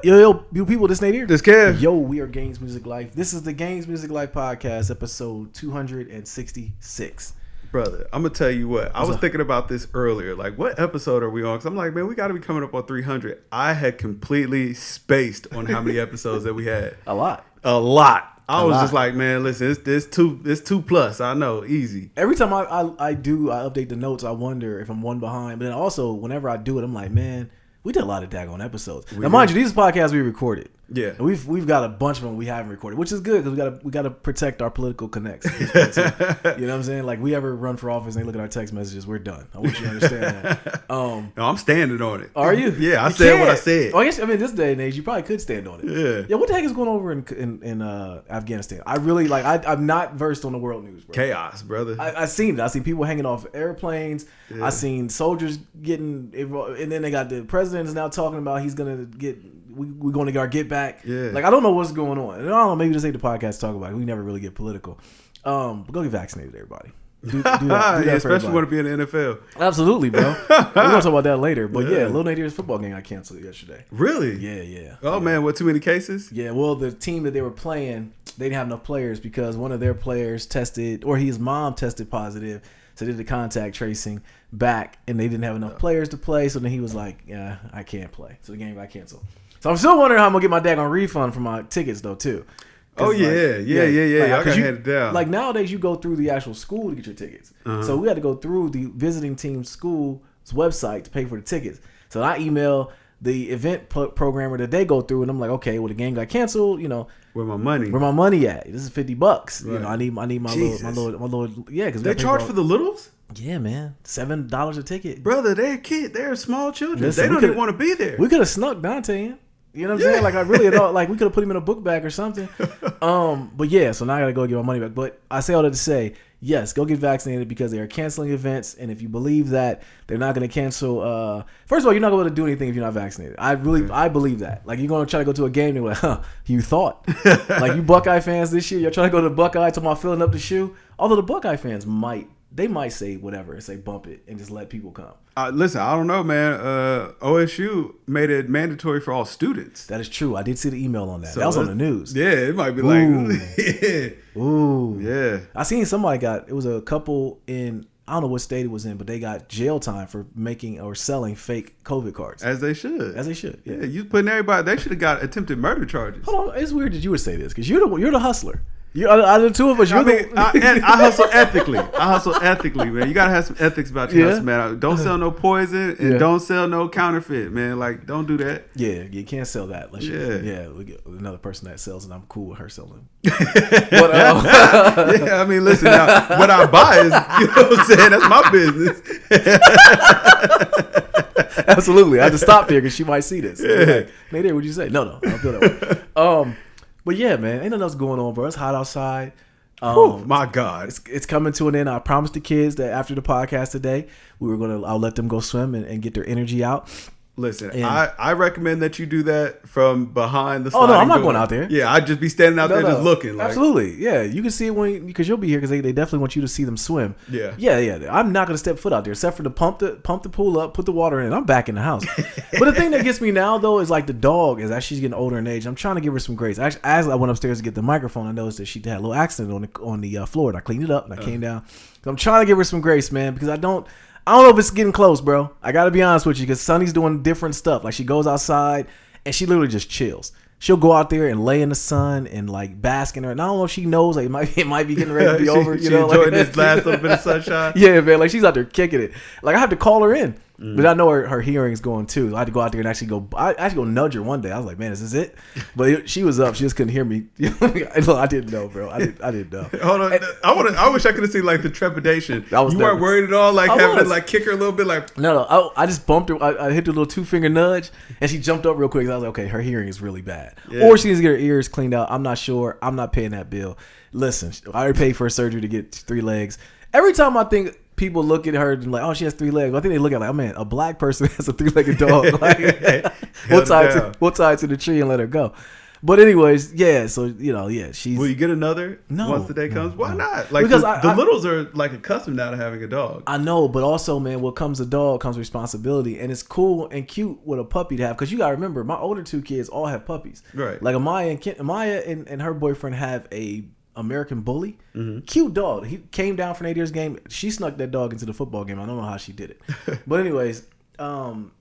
Yo, you people, this Nate here. This Kev. Yo, we are GamesMusicLyfe. This is the GamesMusicLyfe podcast, episode 266. Brother, I'm going to tell you what. I was thinking about this earlier. Like, what episode are we on? Because I'm like, man, we got to be coming up on 300. I had completely spaced on how many episodes that we had. A lot. I was just like, man, listen, it's two plus. I know, easy. Every time I update the notes, I wonder if I'm one behind. But then also, whenever I do it, I'm like, man, we did a lot of daggone episodes. Now, mind you, these podcasts we recorded. Yeah, and we've got a bunch of them we haven't recorded, which is good because we got to protect our political connects. You know what I'm saying? Like, we ever run for office and they look at our text messages, we're done. I want you to understand that. No, I'm standing on it. Are you? Yeah, I said what I said. Oh, I guess this day and age, you probably could stand on it. Yeah. Yeah. What the heck is going over in Afghanistan? I really I'm not versed on the world news, bro. Chaos, brother. I seen it. I seen people hanging off airplanes. Yeah. I seen soldiers getting, and then they got the president is now talking about he's gonna get. We're going to get our get back. Yeah. Like, I don't know what's going on. And I don't know, maybe this ain't the podcast to talk about it. We never really get political. But go get vaccinated, everybody. Do that yeah, especially want to be in the NFL. Absolutely, bro. We're going to talk about that later. But yeah, Lil Nadir's football game got canceled yesterday. Really? Yeah. Oh, man, what, too many cases? Yeah, well, the team that they were playing, they didn't have enough players because one of their players tested, or his mom tested positive. So they did the contact tracing back, and they didn't have enough players to play. So then he was like, yeah, I can't play. So the game got canceled. So I'm still wondering how I'm going to get my daggone refund for my tickets, though, too. Oh, yeah. Like, I got headed down. Like, nowadays, you go through the actual school to get your tickets. Uh-huh. So we had to go through the visiting team school's website to pay for the tickets. So I email the event programmer that they go through, and I'm like, okay, well, the game got canceled, you know. Where my money at? This is $50. Right. You know, I need my little yeah. Because they charge for the littles? Yeah, man, $7 a ticket. Brother, they're a kid. They're small children. Listen, they don't even want to be there. We could have snuck Dante in. You know what I'm saying? Like, I really thought, like, we could have put him in a book bag or something. But yeah, so now I got to go get my money back. But I say all that to say, yes, go get vaccinated because they are canceling events. And if you believe that they're not going to cancel, first of all, you're not going to do anything if you're not vaccinated. I believe that. Like, you're going to try to go to a game and you're like, huh, you thought? Like, you Buckeye fans this year, you're trying to go to the Buckeye, talking about filling up the shoe. Although the Buckeye fans might say whatever and say bump it and just let people come. Listen, I don't know, man. OSU made it mandatory for all students. That is true. I did see the email on that. So that was on the news. Yeah, it might be yeah. I seen somebody it was a couple in, I don't know what state it was in, but they got jail time for making or selling fake COVID cards. As they should. Yeah, you putting everybody, they should have got attempted murder charges. Hold on, it's weird that you would say this because you're the hustler. Out of the two of us, I hustle ethically, man. You gotta have some ethics about your hustle, man. Don't sell no poison and don't sell no counterfeit, man. Like, don't do that. Yeah, you can't sell that unless we get another person that sells, and I'm cool with her selling. But, I mean, listen, now, what I buy is, you know what I'm saying? That's my business. Absolutely, I had to stop there because she might see this. Yeah. Like, Nate, what'd you say? No, I don't feel that way. But yeah, man, ain't nothing else going on, bro. It's hot outside. Oh my God, it's coming to an end. I promised the kids that after the podcast today, I'll let them go swim and get their energy out. Listen, I recommend that you do that from behind the sliding door. Oh, no, I'm not door. going out there. Yeah, I'd just be standing out there just looking. Like. Absolutely. Yeah, you can see it because you'll be here because they definitely want you to see them swim. Yeah. Yeah. I'm not going to step foot out there except for to pump the pool up, put the water in. I'm back in the house. But the thing that gets me now, though, is like the dog is she's getting older in age. I'm trying to give her some grace. Actually, as I went upstairs to get the microphone, I noticed that she had a little accident on the floor. And I cleaned it up and I came down. So I'm trying to give her some grace, man, because I don't know if it's getting close, bro. I got to be honest with you because Sunny's doing different stuff. Like, she goes outside and she literally just chills. She'll go out there and lay in the sun and like bask in her. And I don't know if she knows like it might be getting ready to be over. You know, enjoying this last little bit of sunshine. Yeah, man. Like, she's out there kicking it. Like, I have to call her in. But I know her hearing's going too. I had to go out there and actually go nudge her one day. I was like, man, is this it? But she was up. She just couldn't hear me. I didn't know, bro. I didn't know. Hold on. I wish I could have seen like the trepidation. You weren't worried at all, like having to like kick her a little bit, like no. I just bumped her. I hit the little 2-finger nudge, and she jumped up real quick. I was like, okay, her hearing is really bad, or she needs to get her ears cleaned out. I'm not sure. I'm not paying that bill. Listen, I already paid for her surgery to get 3 legs. Every time I think people look at her and like, oh, she has 3 legs. I think they look at like, oh man, a black person has a 3-legged dog. Like, we'll tie it to the tree and let her go. But anyways, yeah. So she's. Will you get another? No. Once the day comes, why no. not? Like because the littles are like accustomed now to having a dog. I know, but also, man, what comes a dog comes responsibility, and it's cool and cute with a puppy to have. Because you gotta remember, my older 2 kids all have puppies. Right. Like Amaya and her boyfriend have a American Bully. Cute dog. He came down for Nadir's game. She snuck that dog into the football game. I don't know how she did it. But anyways,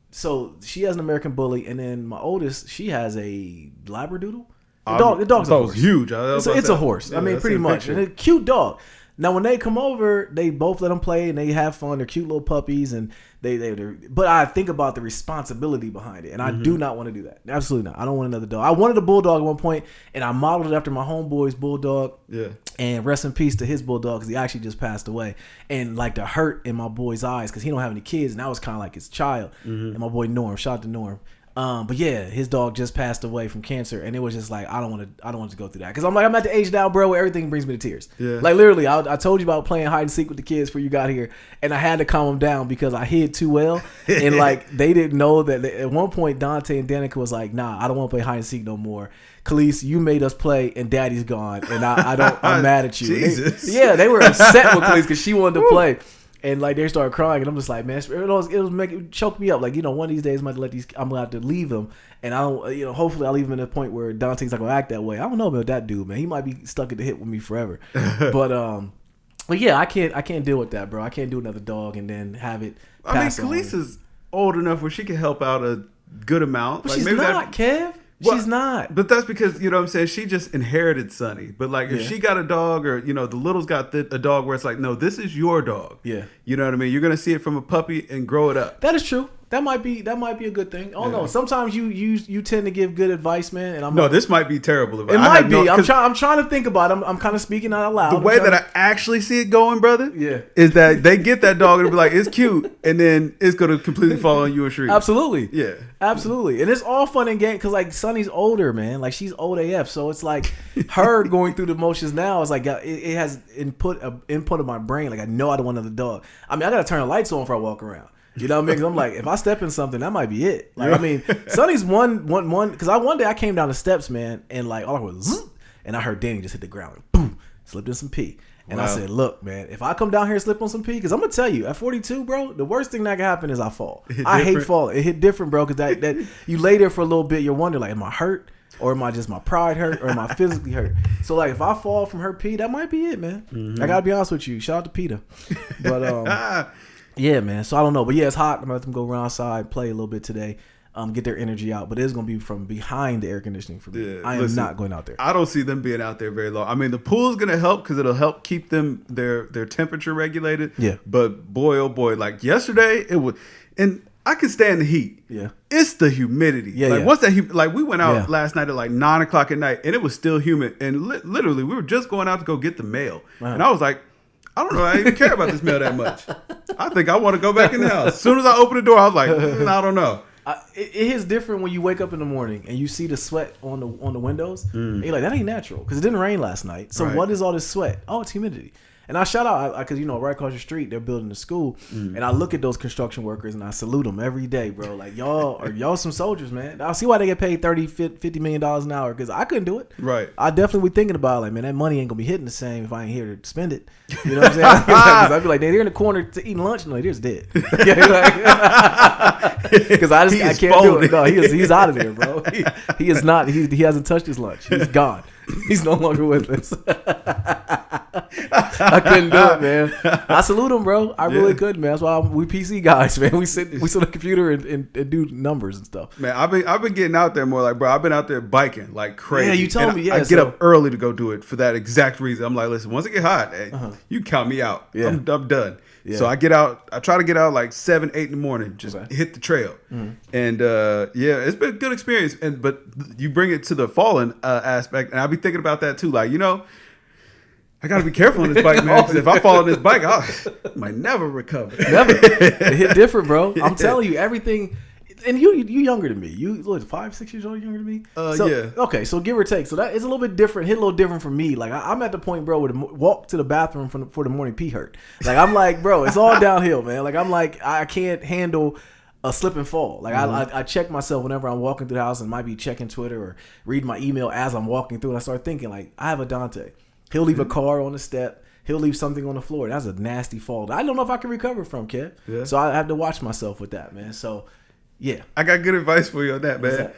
so she has an American Bully, and then my oldest, she has a Labradoodle. The dog's a horse. Huge. It's a horse. Yeah, I mean, pretty much. And a cute dog. Now, when they come over, they both let them play and they have fun. They're cute little puppies, and but I think about the responsibility behind it, and I do not want to do that. Absolutely not. I don't want another dog. I wanted a bulldog at one point, and I modeled it after my homeboy's bulldog. Yeah. And rest in peace to his bulldog, because he actually just passed away. And like the hurt in my boy's eyes, because he don't have any kids, and that was kind of like his child. And my boy Norm, shout out to Norm. But yeah, his dog just passed away from cancer, and it was just like I don't want to go through that, because I'm at the age now, bro, where everything brings me to tears. Yeah. Like literally, I told you about playing hide and seek with the kids before you got here, and I had to calm them down because I hid too well, and like they didn't know that. At one point, Dante and Danica was like, "Nah, I don't want to play hide and seek no more. Khalees, you made us play, and Daddy's gone, and I'm mad at you." Jesus. They were upset with Khalees because she wanted to play. And like they started crying, and I'm just like, man, it choke me up. Like, one of these days I'm gonna have to leave them, and I don't, hopefully I'll leave him at a point where Dante's not gonna act that way. I don't know about that dude, man. He might be stuck at the hip with me forever. But yeah, I can't deal with that, bro. I can't do another dog and then have it. Pass Khalees is old enough where she can help out a good amount. But like, she's maybe not, Kev. Well, she's not. But that's because, you know what I'm saying, she just inherited Sonny. But like if she got a dog, or, the little's got a dog where it's like, no, this is your dog. Yeah. You know what I mean? You're going to see it from a puppy and grow it up. That is true. That might be a good thing. Oh no, sometimes you tend to give good advice, man. And this might be terrible advice. It might be. I'm trying to think about it. I'm kind of speaking out loud. The way that I actually see it going, brother, is that they get that dog and be like, it's cute, and then it's gonna completely fall on you a shriek. Absolutely. Yeah. Absolutely. And it's all fun and game because like Sonny's older, man. Like she's old AF, so it's like her going through the motions now is like it has input in my brain. Like I know I don't want another dog. I mean, I gotta turn the lights on before I walk around. You know what I mean? Because I'm like, if I step in something, that might be it. Like, I mean, Sonny's one. Because one day I came down the steps, man, and like all I was, zzz, and I heard Danny just hit the ground, like, boom, slipped in some pee. And I said, look, man, if I come down here and slip on some pee, because I'm gonna tell you, at 42, bro, the worst thing that can happen is I fall. I hate falling. It hit different, bro, because that you lay there for a little bit, you're wondering, like, am I hurt? Or am I just my pride hurt? Or am I physically hurt? So like if I fall from her pee, that might be it, man. I gotta be honest with you. Shout out to Peter. But yeah, man. So I don't know, but yeah, it's hot. I'm gonna let them go around outside, play a little bit today, get their energy out. But it's gonna be from behind the air conditioning for me. I am not going out there. I don't see them being out there very long. I mean, the pool's gonna help because it'll help keep them their temperature regulated. Yeah. But boy, oh boy, like yesterday it was, and I can stand the heat. Yeah. It's the humidity. Yeah. Like once that like we went out last night at like 9:00 at night, and it was still humid. And literally, we were just going out to go get the mail, and I was like, I don't know. I even care about this mail that much. I think I want to go back in the house. As soon as I opened the door, I was like, I don't know. It is different when you wake up in the morning and you see the sweat on the windows. And you're like, that ain't natural because it didn't rain last night. So what is all this sweat? Oh, it's humidity. And I shout out because right across the street they're building a school, and I look at those construction workers and I salute them every day, bro. Like y'all some soldiers, man. I see why they get paid $50 million an hour because I couldn't do it. Right. I definitely be thinking about like, man, that money ain't gonna be hitting the same if I ain't here to spend it. You know what I'm saying? Because I'd be like, they're in the corner to eating lunch. No, they're just dead. Because I can't do it. No, he's out of there, bro. He is not. He hasn't touched his lunch. He's gone. He's no longer with us. I couldn't do it, man. I salute him, bro. I really couldn't, man. That's why we PC guys, man. We sit on the computer and do numbers and stuff. Man, I've been getting out there more. Like, bro, I've been out there biking like crazy. Yeah, you told me. Yeah, I get up early to go do it for that exact reason. I'm like, listen, once it get hot, hey, you count me out. Yeah. I'm done. Yeah. So I get out. I try to get out like 7, 8 in the morning. Just hit the trail, and it's been a good experience. But you bring it to the falling aspect, and I'll be thinking about that too. Like, I gotta be careful on this bike, man. Because if I fall on this bike, I might never recover. Never. It hit different, bro. I'm telling you, everything. And you younger than me. You 5, 6 years old younger than me. Yeah. Okay, so give or take. So that is a little bit different. Hit a little different for me. Like I'm at the point, bro, where the walk to the bathroom for the morning pee hurt. Like I'm like, bro, it's all downhill, man. Like I'm like I can't handle a slip and fall. Like I check myself whenever I'm walking through the house and might be checking Twitter or reading my email as I'm walking through, and I start thinking like, I have a Dante. He'll leave a car on the step. He'll leave something on the floor. That's a nasty fall. I don't know if I can recover from, Kev. Yeah. So I have to watch myself with that, man. So yeah, I got good advice for you on that, man.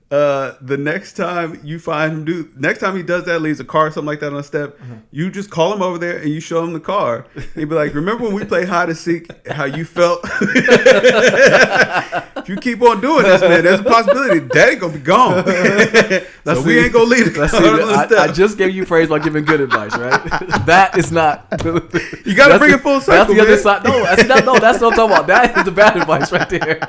The next time you find him next time he does that, leaves a car or something like that on a step, you just call him over there and you show him the car. He'd be like, remember when we played hide and seek, how you felt? If you keep on doing this, man, there's a possibility Daddy gonna be gone. So we ain't gonna leave the car on the step. I just gave you praise by giving good advice, right? That is not. You gotta bring it full circle. That's the other side. No, that's what I'm talking about. That is the bad advice right there.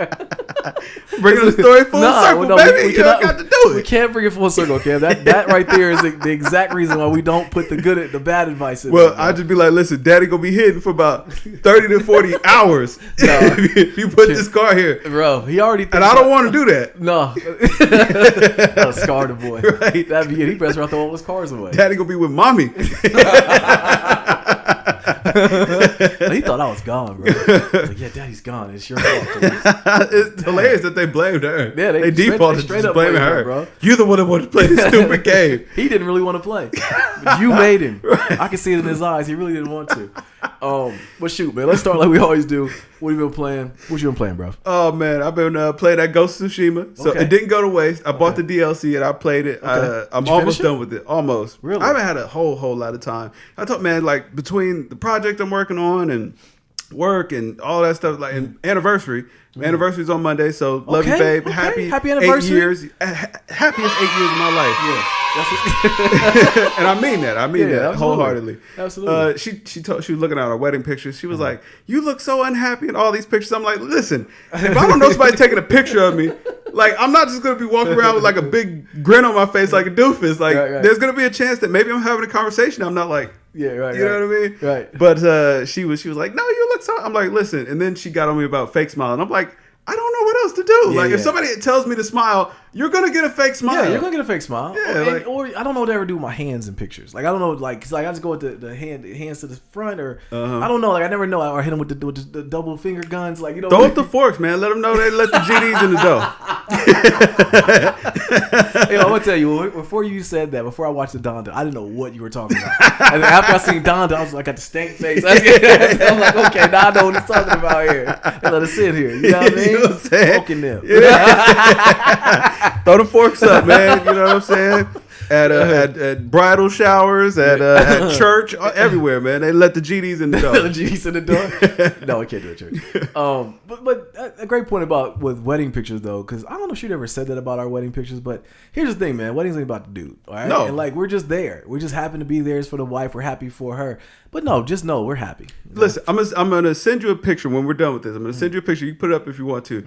Bringing the story full circle, baby. You don't got to do it. We can't bring it full circle, Kev. That right there is the exact reason why we don't put the bad advice in. Well, I just be like, listen, Daddy gonna be hidden for about 30 to 40 hours if you put this car here, bro. He already thinks, and I don't want to do that. No, that'll scar the boy. Right? That'd be it. He better throw all his cars away. Daddy gonna be with mommy. He thought I was gone, bro. Like, yeah, Daddy's gone. It's your fault. It's hilarious that they blamed her. Yeah, they defaulted to blaming her. Bro. You're the one that wanted to play this stupid game. He didn't really want to play. But you made him. Right. I can see it in his eyes. He really didn't want to. But shoot, man. Let's start like we always do. What have you been playing? What you been playing, bro? Oh, man. I've been playing that Ghost of Tsushima. So it didn't go to waste. I bought the DLC and I played it. Okay. I'm almost done with it. Almost. Really? I haven't had a whole lot of time. I thought, man, like between the project I'm working on and work and all that stuff, like and anniversary. Anniversary's on Monday, so love you, babe. Happy anniversary. 8 years. Happiest 8 years of my life. Yeah. And I mean that. I mean that wholeheartedly. Absolutely. She was looking at our wedding pictures. She was like, "You look so unhappy in all these pictures." I'm like, "Listen, if I don't know somebody taking a picture of me, like I'm not just gonna be walking around with like a big grin on my face like a doofus. Like there's gonna be a chance that maybe I'm having a conversation. I'm not like." Yeah, right. You know what I mean? Right. But she was like, "No, you look so." I'm like, "Listen," and then she got on me about fake smiling. I'm like, I don't know what else to do. Yeah, like if somebody tells me to smile, you're gonna get a fake smile. Yeah, you're gonna get a fake smile. Yeah, or I don't know what to ever do with my hands in pictures. Like I don't know, like cause like I just go with the hands to the front, or I don't know. Like I never know. Or hit them with the double finger guns. Like throw up the forks, man. Let them know they let the GDs in the dough. Hey, I'm gonna tell you. Before you said that, before I watched the Donda, I didn't know what you were talking about. And then after I seen Donda, I was like, got the stank face. I'm like, okay, now I know what he's talking about here. They let us sit here. You know what I mean? You know what I'm saying? Smoking them. Yeah. Throw the forks up, man. You know what I'm saying? At bridal showers, at church, everywhere, man. They let the GDs in the door. The GDs in the door? No, I can't do it at church. But a great point about with wedding pictures, though, because I don't know if she'd ever said that about our wedding pictures, but here's the thing, man. Weddings ain't about the dude, all right? No. And, like, we're just there. We just happen to be there for the wife. We're happy for her. But, no, just know we're happy. Listen, I'm going to send you a picture when we're done with this. I'm going to send you a picture. You can put it up if you want to.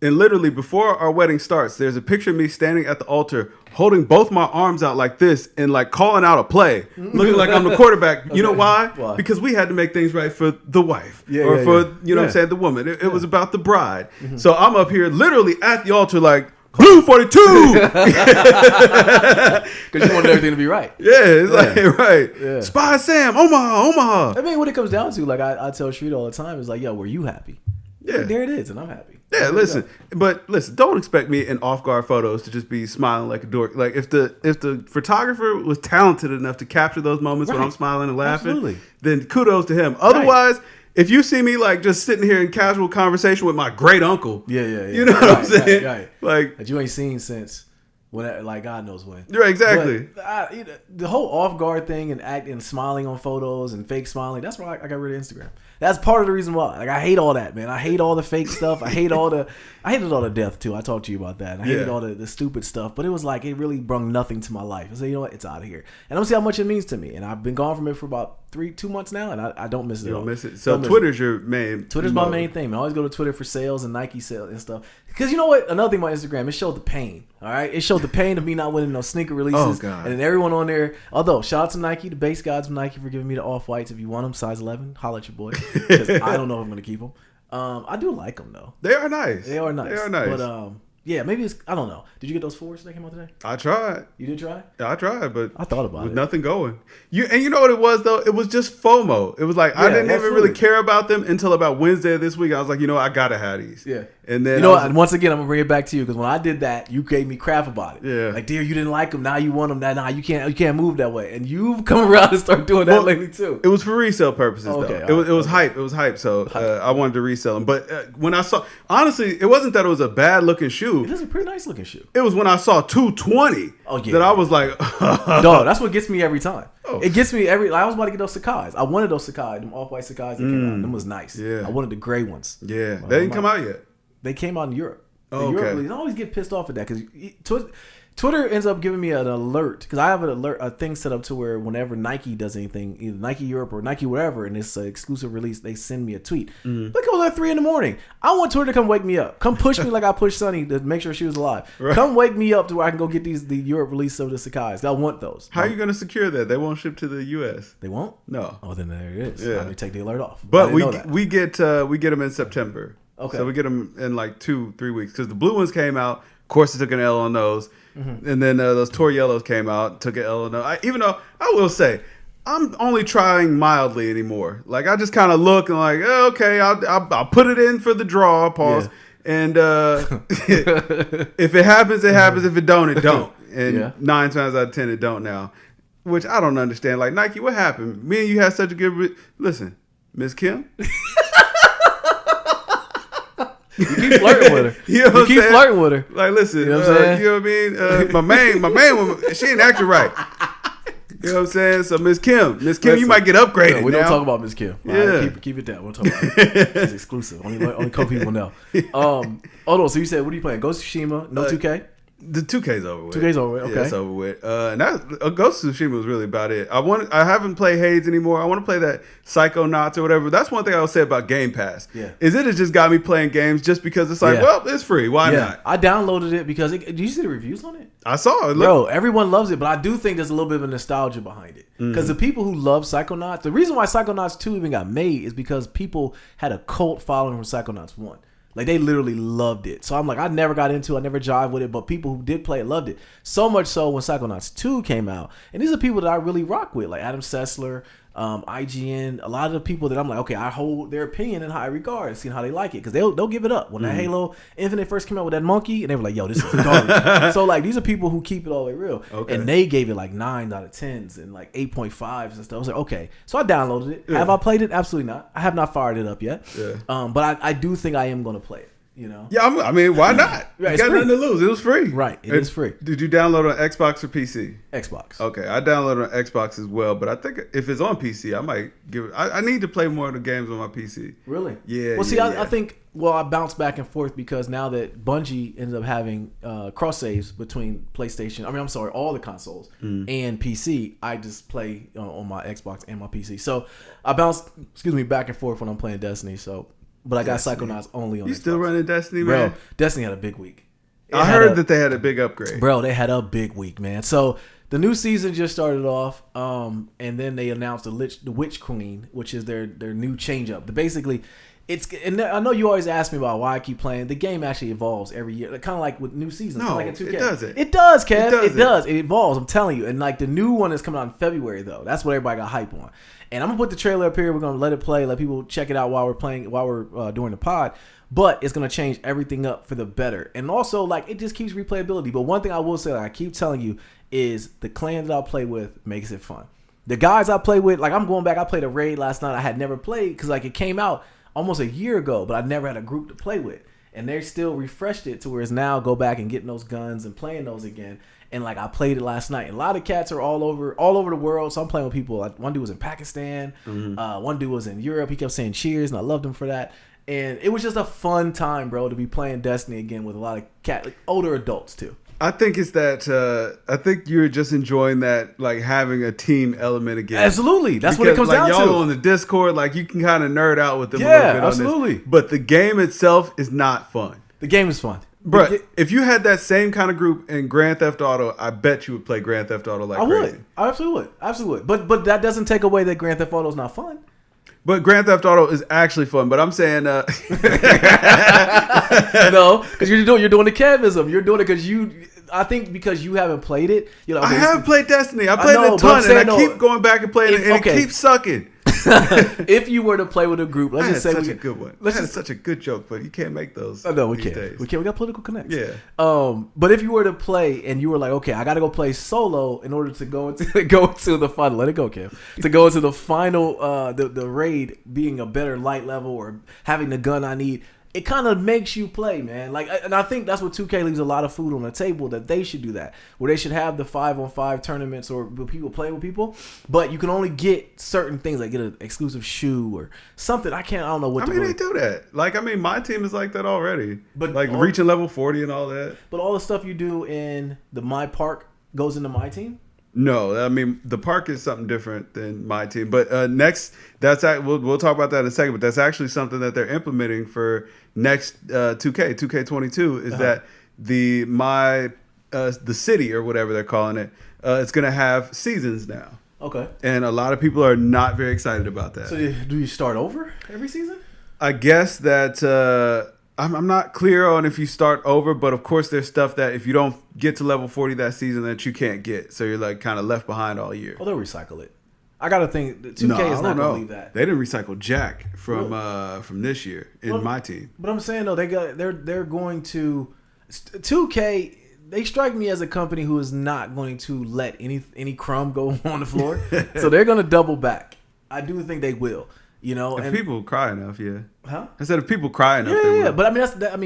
And literally, before our wedding starts, there's a picture of me standing at the altar, holding both my arms out like this and like calling out a play, looking like I'm the quarterback. You know why? Because we had to make things right for the wife you know what I'm saying, the woman. It was about the bride. So I'm up here literally at the altar like, Blue 42! Because you wanted everything to be right. Yeah, it's like, right. Yeah. Spy Sam, Omaha. I mean, what it comes down to, like I tell Street all the time, is like, yo, were you happy? Yeah. There it is, and I'm happy. Yeah, listen, don't expect me in off-guard photos to just be smiling like a dork. Like if the photographer was talented enough to capture those moments when I'm smiling and laughing, then kudos to him. Otherwise, if you see me like just sitting here in casual conversation with my great uncle, you know what I'm saying? Right. Like that you ain't seen since when, like God knows when. Right, exactly. But, the whole off-guard thing and acting, smiling on photos and fake smiling, that's why I got rid of Instagram. That's part of the reason why. Like I hate all that, man. I hate all the fake stuff. I hated all the death too. I talked to you about that. I hated all the stupid stuff. But it was like it really brought nothing to my life. I said, you know what? It's out of here. And I'm see how much it means to me. And I've been gone from it for about 2 months now, and I don't miss it. You don't miss it. So Twitter's your main. Twitter's my main thing. I always go to Twitter for sales and Nike sales and stuff. Because you know what? Another thing about Instagram, it showed the pain. All right, it showed the pain of me not winning no sneaker releases. Oh God! And then everyone on there. Although shout out to Nike, the base guys from Nike for giving me the off whites. If you want them, size 11, holla at your boy. Because I don't know if I'm gonna keep them. I do like them though. They are nice. They are nice. But yeah, maybe it's. I don't know. Did you get those 4s that came out today? I tried. You did try? Yeah, I tried, but I thought about it. With nothing going. You know what it was though? It was just FOMO. It was like I didn't even really care about them until about Wednesday of this week. I was like, you know, I gotta have these. Yeah. And then you know, and once again, I'm gonna bring it back to you because when I did that, you gave me crap about it. Yeah, like, dear, you didn't like them. Now you want them. Now you can't move that way. And you've come around and start doing that lately too. It was for resale purposes though. It was hype. It was hype. So I wanted to resell them. But when I saw, honestly, it wasn't that it was a bad looking shoe. It is a pretty nice looking shoe. It was when I saw 220 that I was like, dog. That's what gets me every time. It gets me every. Like, I was about to get those Sakai's. I wanted those Sakai, them off-white Sakai's that came out. Them was nice. Yeah, I wanted the gray ones. Yeah, they didn't come out yet. They came out in Europe. I always get pissed off at that because Twitter ends up giving me an alert because I have a thing set up to where whenever Nike does anything, either Nike Europe or Nike whatever, and it's an exclusive release, they send me a tweet. Look, it was at 3 a.m. I want Twitter to come wake me up. Come push me like I pushed Sunny to make sure she was alive. Right. Come wake me up to where I can go get the Europe release of the Sakai's. I want those. How are you going to secure that? They won't ship to the U.S. They won't? No. Oh, then there it is. Yeah. Let me take the alert off. But we get them in September. Okay. So we get them in like 2-3 weeks because the blue ones came out. Of course, it took an L on those. And then those Tor Yellows came out, took an L on those. Even though I will say, I'm only trying mildly anymore. Like, I just kind of look and like, oh, okay, I'll put it in for the draw, pause. Yeah. And if it happens, it happens. If it don't, it don't. And 9 times out of 10, it don't now. Which I don't understand. Like, Nike, what happened? Me and you had such a good... Listen, Miss Kim... You keep flirting with her. You keep flirting with her. Like, listen, you know what I mean? My main woman, she ain't acting right. You know what I'm saying? So Miss Kim, listen, you might get upgraded. No, we don't talk about Miss Kim. Yeah, right, keep it down. We'll talk about it. She's exclusive. Only couple people know. Hold on. So you said, what are you playing? Ghost of Tsushima? No 2K? The 2K's over with. 2K's over with. Okay, yeah, it's over with. And Ghost of Tsushima was really about it. I haven't played Hades anymore. I want to play that Psychonauts or whatever. That's one thing I would say about Game Pass. Yeah, is it has just got me playing games just because it's like, well, it's free. Why not? I downloaded it because did you see the reviews on it? I saw it. Bro, everyone loves it, but I do think there's a little bit of a nostalgia behind it. Because the people who love Psychonauts, the reason why Psychonauts 2 even got made is because people had a cult following from Psychonauts 1. Like, they literally loved it. So I'm like, I never got into it. I never jived with it. But people who did play it loved it. So much so when Psychonauts 2 came out. And these are people that I really rock with. Like Adam Sessler, IGN. A lot of the people that I'm like, okay, I hold their opinion in high regard. Seeing how they like it. Because they'll give it up. When that Halo Infinite first came out with that monkey. And they were like, yo, this is garbage. So, like, these are people who keep it all the way real. Okay. And they gave it like 9 out of 10s and like 8.5s and stuff. I was like, okay. So I downloaded it. Yeah. Have I played it? Absolutely not. I have not fired it up yet. Yeah. But I do think I am going to play it. You know? Yeah, I mean, why not? You got nothing to lose. It was free. Right, it is free. Did you download on Xbox or PC? Xbox. Okay, I downloaded on Xbox as well, but I think if it's on PC, I might give it... I need to play more of the games on my PC. Really? Yeah. Well, see, I think... Well, I bounce back and forth because now that Bungie ends up having cross saves between PlayStation... all the consoles and PC, I just play on my Xbox and my PC. So I bounce, back and forth when I'm playing Destiny, so... But I got Psychonauts only on Xbox. You still running Destiny, man? Bro, Destiny had a big week. I heard that they had a big upgrade. Bro, they had a big week, man. So the new season just started off, and then they announced the Witch Queen, which is their new change up. Basically, and I know you always ask me about why I keep playing. The game actually evolves every year, kind of like with new seasons. No, like in 2K. It doesn't. It does, Kev. It does. It evolves. I'm telling you. And like the new one is coming out in February, though. That's what everybody got hype on. And I'm gonna put the trailer up here. We're gonna let it play, let people check it out while we're doing the pod. But it's gonna change everything up for the better. And also, like, it just keeps replayability. But one thing I will say, like I keep telling you, is the clan that I play with makes it fun. The guys I play with, like I'm going back. I played a raid last night. I had never played because like it came out almost a year ago, but I never had a group to play with. And they still refreshed it to where it's now go back and getting those guns and playing those again. And like I played it last night. And a lot of cats are all over the world. So I'm playing with people. Like one dude was in Pakistan. One dude was in Europe. He kept saying cheers, and I loved him for that. And it was just a fun time, bro, to be playing Destiny again with a lot of older adults too. I think it's that. I think you're just enjoying that, like having a team element again. Absolutely, that's what it comes down to. Y'all on the Discord, like you can kind of nerd out with them. Yeah, a little bit absolutely. On this. But the game itself is not fun. The game is fun. Bro, if you had that same kind of group in Grand Theft Auto, I bet you would play Grand Theft Auto like crazy. I absolutely would. But that doesn't take away that Grand Theft Auto is not fun. But Grand Theft Auto is actually fun. But I'm saying, no, because you're doing the Kevism. You're doing it because you haven't played it. I have played Destiny. I played it a ton, and I keep going back and playing it, and it keeps sucking. If you were to play with a group, let's just say such a good one. That's such a good joke, but you can't make those. No, we can't. Days. We can't. We got political connects. Yeah. But if you were to play and you were like, okay, I got to go play solo in order to go into the final. Let it go, Kim. To go into the final, the raid being a better light level or having the gun I need. It kind of makes you play, man. Like, and I think that's what 2K leaves a lot of food on the table, that they should do that, where they should have the 5-on-5 tournaments or people playing with people, but you can only get certain things, like get an exclusive shoe or something. I don't know what. They do that. Like, my team is like that already. But like reaching level 40 and all that. But all the stuff you do in the My Park goes into my team. No, the park is something different than my team. But next, we'll talk about that in a second. But that's actually something that they're implementing for next 2K22 is that the city or whatever they're calling it, it's going to have seasons now. Okay. And a lot of people are not very excited about that. So do you start over every season? I guess that I'm not clear on if you start over, but of course there's stuff that if you don't get to level 40 that season that you can't get. So you're like kind of left behind all year. Oh, they'll recycle it. I got to think 2K is not going to leave that. They didn't recycle Jack from this year in my team. But I'm saying though, they're going to 2K. They strike me as a company who is not going to let any crumb go on the floor. So they're going to double back. I do think they will. If people cry enough, yeah. Huh? I said if people cry enough, they will. Yeah. But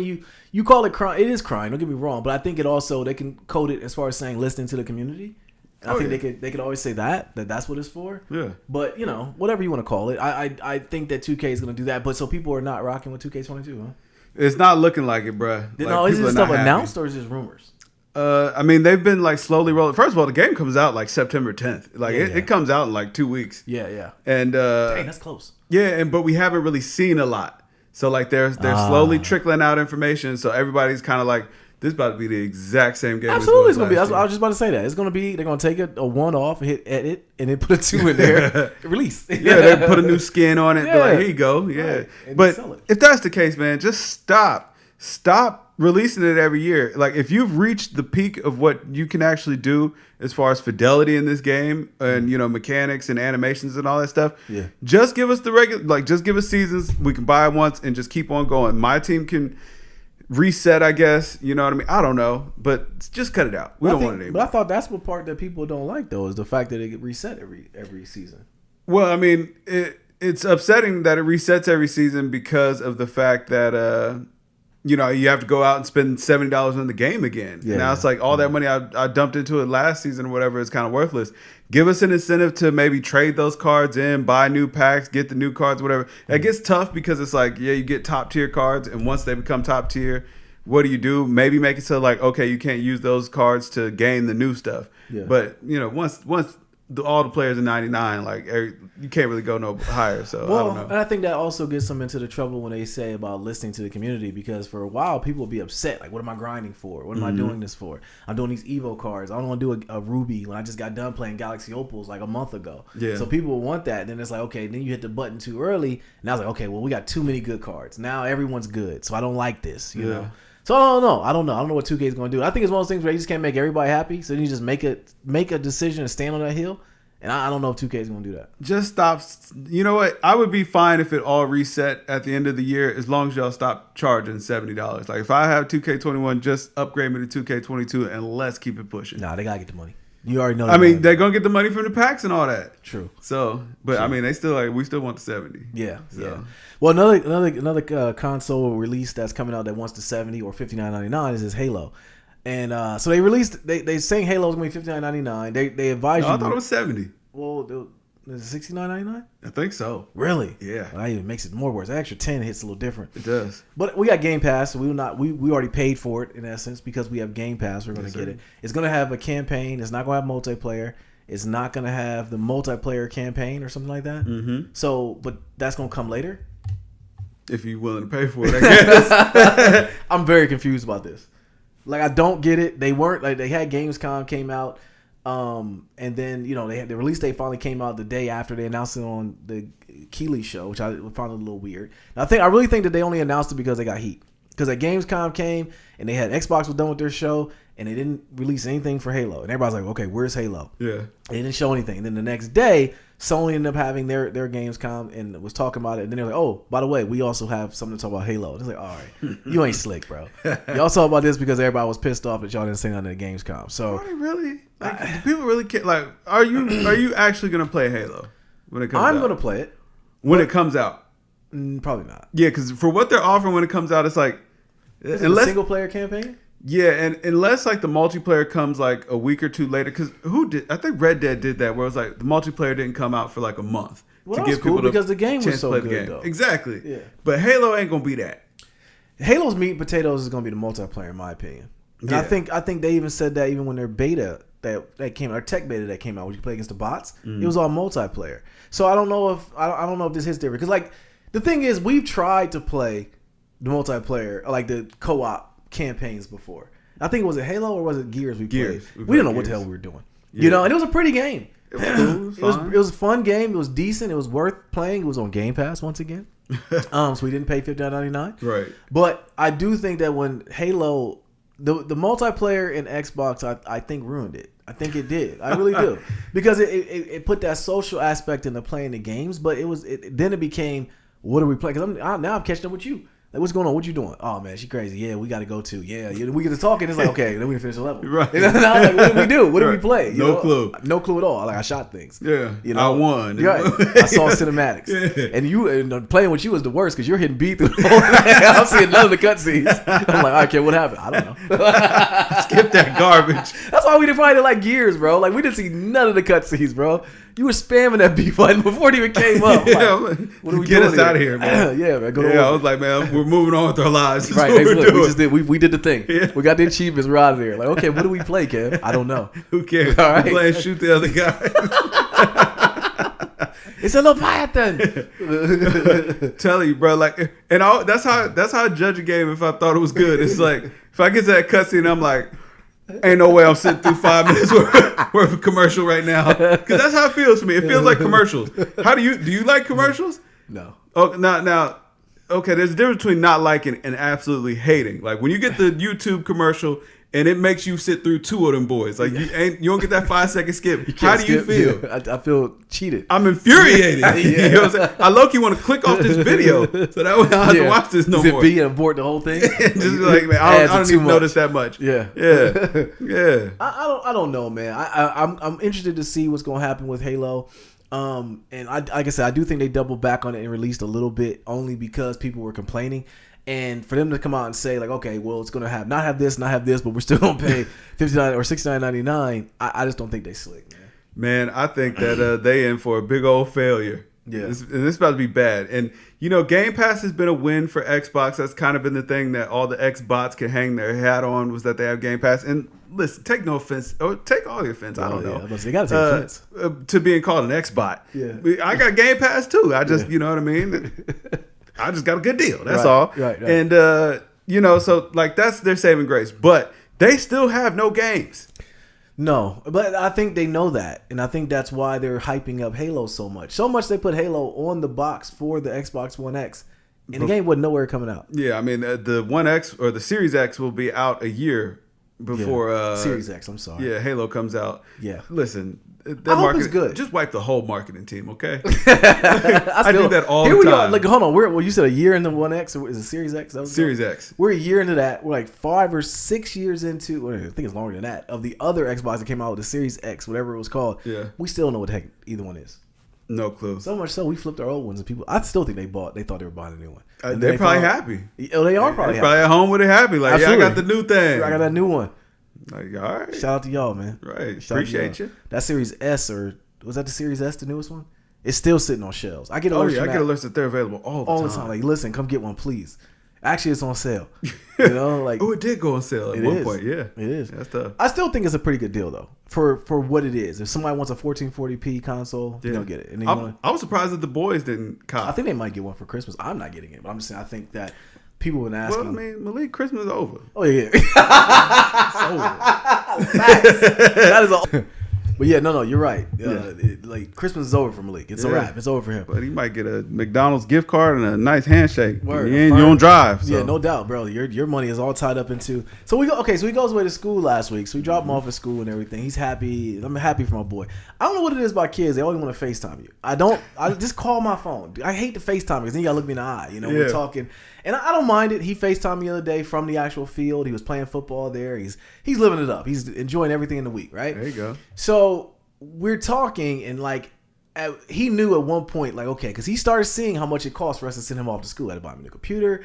you call it crying. It is crying. Don't get me wrong. But I think it also they can code it as far as saying listening to the community. I think they could always say that's what it's for. Yeah. But whatever you want to call it, I think that 2K is going to do that. But so people are not rocking with 2K22, huh? It's not looking like it, bruh. Is this stuff announced or is this rumors? They've been like slowly rolling. First of all, the game comes out like September 10th. Like it comes out in like 2 weeks. Yeah. And dang, that's close. Yeah, but we haven't really seen a lot. So like they're slowly trickling out information. So everybody's kind of like, this is about to be the exact same game. Absolutely, it's gonna be. I was just about to say that it's gonna be. They're gonna take a 1 off, hit edit, and then put a 2 in there. Release. Yeah, they put a new skin on it. Yeah. They're like, here you go. Yeah, right. But if that's the case, man, just stop releasing it every year. Like if you've reached the peak of what you can actually do as far as fidelity in this game and mechanics and animations and all that stuff, just give us the regular. Like just give us seasons. We can buy it once and just keep on going. My team can reset, I guess. You know what I mean? I don't know, but just cut it out. We don't want it anymore. But I thought that's what part that people don't like, though, is the fact that it get reset every season. Well, I mean, it's upsetting that it resets every season because of the fact that you have to go out and spend $70 on the game again. Yeah, now it's like all that money I dumped into it last season or whatever is kind of worthless. Give us an incentive to maybe trade those cards in, buy new packs, get the new cards, whatever. It gets tough because it's like, you get top tier cards, and once they become top tier, what do? Maybe make it so like, okay, you can't use those cards to gain the new stuff. Yeah. But once all the players are 99, like you can't really go no higher. So I don't know. And I think that also gets them into the trouble when they say about listening to the community, because for a while people will be upset, like, what am I grinding for? What am I doing this for? I'm doing these Evo cards. I don't want to do a Ruby when I just got done playing Galaxy Opals like a month ago. Yeah. So people will want that. And then it's like, okay, then you hit the button too early. And I was like, okay, well, we got too many good cards. Now everyone's good. So I don't like this, you know? So I don't know what 2K is going to do. I think it's one of those things where you just can't make everybody happy. So you just make a decision and stand on that hill. And I don't know if 2K is going to do that. Just stop. You know what? I would be fine if it all reset at the end of the year as long as y'all stop charging $70. Like if I have 2K21, just upgrade me to 2K22 and let's keep it pushing. Nah, they got to get the money. You already know. They're going to get the money from the packs and all that. True. So, but True. They still we still want the 70. Yeah. So. Yeah. Well, another console release that's coming out that wants the 70 or $59.99 is Halo. And so they released. They saying Halo's gonna be $59.99. They advise you. I thought it was 70. Well, is it $69.99? I think so. Really? Yeah. Well, that even makes it more worse. The extra 10 hits a little different. It does. But we got Game Pass, so we already paid for it in essence because we have Game Pass. We're gonna get it. It's gonna have a campaign. It's not gonna have multiplayer. It's not gonna have the multiplayer campaign or something like that. Mm-hmm. So, but that's gonna come later. If you're willing to pay for it, I guess. I'm very confused about this. Like, I don't get it. They weren't like, they had Gamescom came out, and then they had the release date finally came out the day after they announced it on the Keeley show, which I found a little weird. And I really think that they only announced it because they got heat. Because at Gamescom came and they had Xbox was done with their show and they didn't release anything for Halo, and everybody's like, okay, where's Halo? Yeah, they didn't show anything. And then the next day, Sony ended up having their Gamescom and was talking about it. And then they're like, oh, by the way, we also have something to talk about Halo. And it's like, all right, you ain't slick, bro. Y'all talk about this because everybody was pissed off that y'all didn't say nothing at Gamescom. So are they really? Like, do people really care? Like, are you actually gonna play Halo when it comes out? I'm gonna play it when it comes out. Probably not. Yeah, because for what they're offering when it comes out, it's like is it a single player campaign. Yeah, and unless like the multiplayer comes like a week or two later, because I think Red Dead did that, where it was like the multiplayer didn't come out for like a month to give people because the game was so good, though. Exactly. Yeah. But Halo ain't gonna be that. Halo's meat and potatoes is gonna be the multiplayer, in my opinion. And I think they even said that even when their beta that came out, or tech beta that came out, where you play against the bots, it was all multiplayer. So I don't know if this hits different, because like the thing is, we've tried to play the multiplayer, like the co-op campaigns before. I think was it Halo or was it Gears we played? We didn't know what the hell we were doing. Yeah. You know, and it was a pretty game. It was cool. It was a fun game. It was decent. It was worth playing. It was on Game Pass once again. So we didn't pay $59.99. Right. But I do think that when Halo, the multiplayer in Xbox, I think ruined it. I think it did. I really do. Because it put that social aspect into playing the games, but then it became, what are we playing? Because now I'm catching up with you. Like, what's going on? What you doing? Oh man, she crazy. Yeah, we got to go too. Yeah, we get to talking. It's like, okay, then we finish the level. Right. And I was like, what did we do? What did we play? No clue. No clue at all. Like, I shot things. Yeah. You know, I won. Right. I saw cinematics. Yeah. And playing with you was the worst because you're hitting B through the whole thing. I'm seeing none of the cutscenes. I'm like, okay, what happened? I don't know. Skip that garbage. That's why we didn't find it like Gears, bro. Like, we didn't see none of the cutscenes, bro. You were spamming that B button before it even came up. Like, what are we get us out of here, man? Yeah, man. I was like, man, we're moving on with our lives. Right. We did the thing. Yeah. We got the achievements. We're out of there. Like, okay, what do we play, Kev? I don't know. Who cares? All right. We're playing shoot the other guy. It's a Leviathan. Tell you, bro. Like, and that's how I judge a game if I thought it was good. It's like if I get to that cutscene, I'm like, ain't no way I'm sitting through 5 minutes worth of commercial right now. Because that's how it feels to me. It feels like commercials. How do you like commercials? No. Oh, now, okay. There's a difference between not liking and absolutely hating. Like when you get the YouTube commercial and it makes you sit through 2 of them boys. Like you don't get that 5-second skip. How do you feel? Yeah, I feel cheated. I'm infuriated. You know what I'm saying? I low-key want to click off this video so that way I don't have to watch this no more. Is it B and abort the whole thing? Just like, man, I don't even notice that much. Yeah. I don't know, man. I'm interested to see what's going to happen with Halo. And like I said, I do think they doubled back on it and released a little bit only because people were complaining. And for them to come out and say like, okay, well, it's going to not have this, but we're still going to pay $59 or $69.99. I just don't think they slick, man. Man, I think that they in for a big old failure. Yeah, this is about to be bad. And you know, Game Pass has been a win for Xbox. That's kind of been the thing that all the Xbots can hang their hat on, was that they have Game Pass. And listen, take no offense, or take all the offense. I don't know. You gotta take offense to being called an Xbot. Yeah, I got Game Pass too. I just, you know what I mean. I just got a good deal. That's all. Right. And you know, so like that's their saving grace. But they still have no games. No, but I think they know that, and I think that's why they're hyping up Halo so much. So much they put Halo on the box for the Xbox One X, and the game wasn't nowhere coming out. Yeah, I mean the One X or the Series X will be out a year before Series X. I'm sorry. Yeah, Halo comes out. Yeah, listen. I hope it's good. Just wipe the whole marketing team, okay? I do that all the time. Here we are. Like, hold on. Well, you said a year in the One X, or is it Series X? Series X. We're a year into that. We're like 5 or 6 years into, or I think it's longer than that, of the other Xbox that came out with the Series X, whatever it was called. Yeah. We still don't know what the heck either one is. No clue. So much so we flipped our old ones, and people, I still think they thought they were buying a new one. They're probably happy. Oh, they are probably happy. Probably at home with it happy. Like, absolutely. Yeah, I got the new thing. I got that new one. Like, all right. Shout out to y'all, man. Right. Appreciate you. That Series S, or was that the Series S, the newest one? It's still sitting on shelves. I get alerts. I get alerts that they're available all the time. Like, listen, come get one, please. Actually, it's on sale. You know, like it did go on sale at one point. Yeah, it is. That's tough. I still think it's a pretty good deal though for what it is. If somebody wants a 1440p console, they'll get it. And I was surprised that the boys didn't cop. I think they might get one for Christmas. I'm not getting it, but I'm just saying I think that people would ask. Well, I mean, Malik, Christmas is over. Oh yeah, it's over. Facts. That is all. But yeah, no, you're right. Like Christmas is over for Malik. It's a wrap. It's over for him. But he might get a McDonald's gift card and a nice handshake. Word, you don't drive. So. Yeah, no doubt, bro. Your money is all tied up into. So we go. Okay, so he goes away to school last week. So we drop him off at school and everything. He's happy. I'm happy for my boy. I don't know what it is about kids. They always want to FaceTime you. I just call my phone. I hate to FaceTime because then you gotta look me in the eye. We're talking. And I don't mind it. He FaceTimed me the other day from the actual field. He was playing football there. He's living it up. He's enjoying everything in the week, right? There you go. So we're talking, and like he knew at one point, like, okay, because he started seeing how much it costs for us to send him off to school. I had to buy him a computer,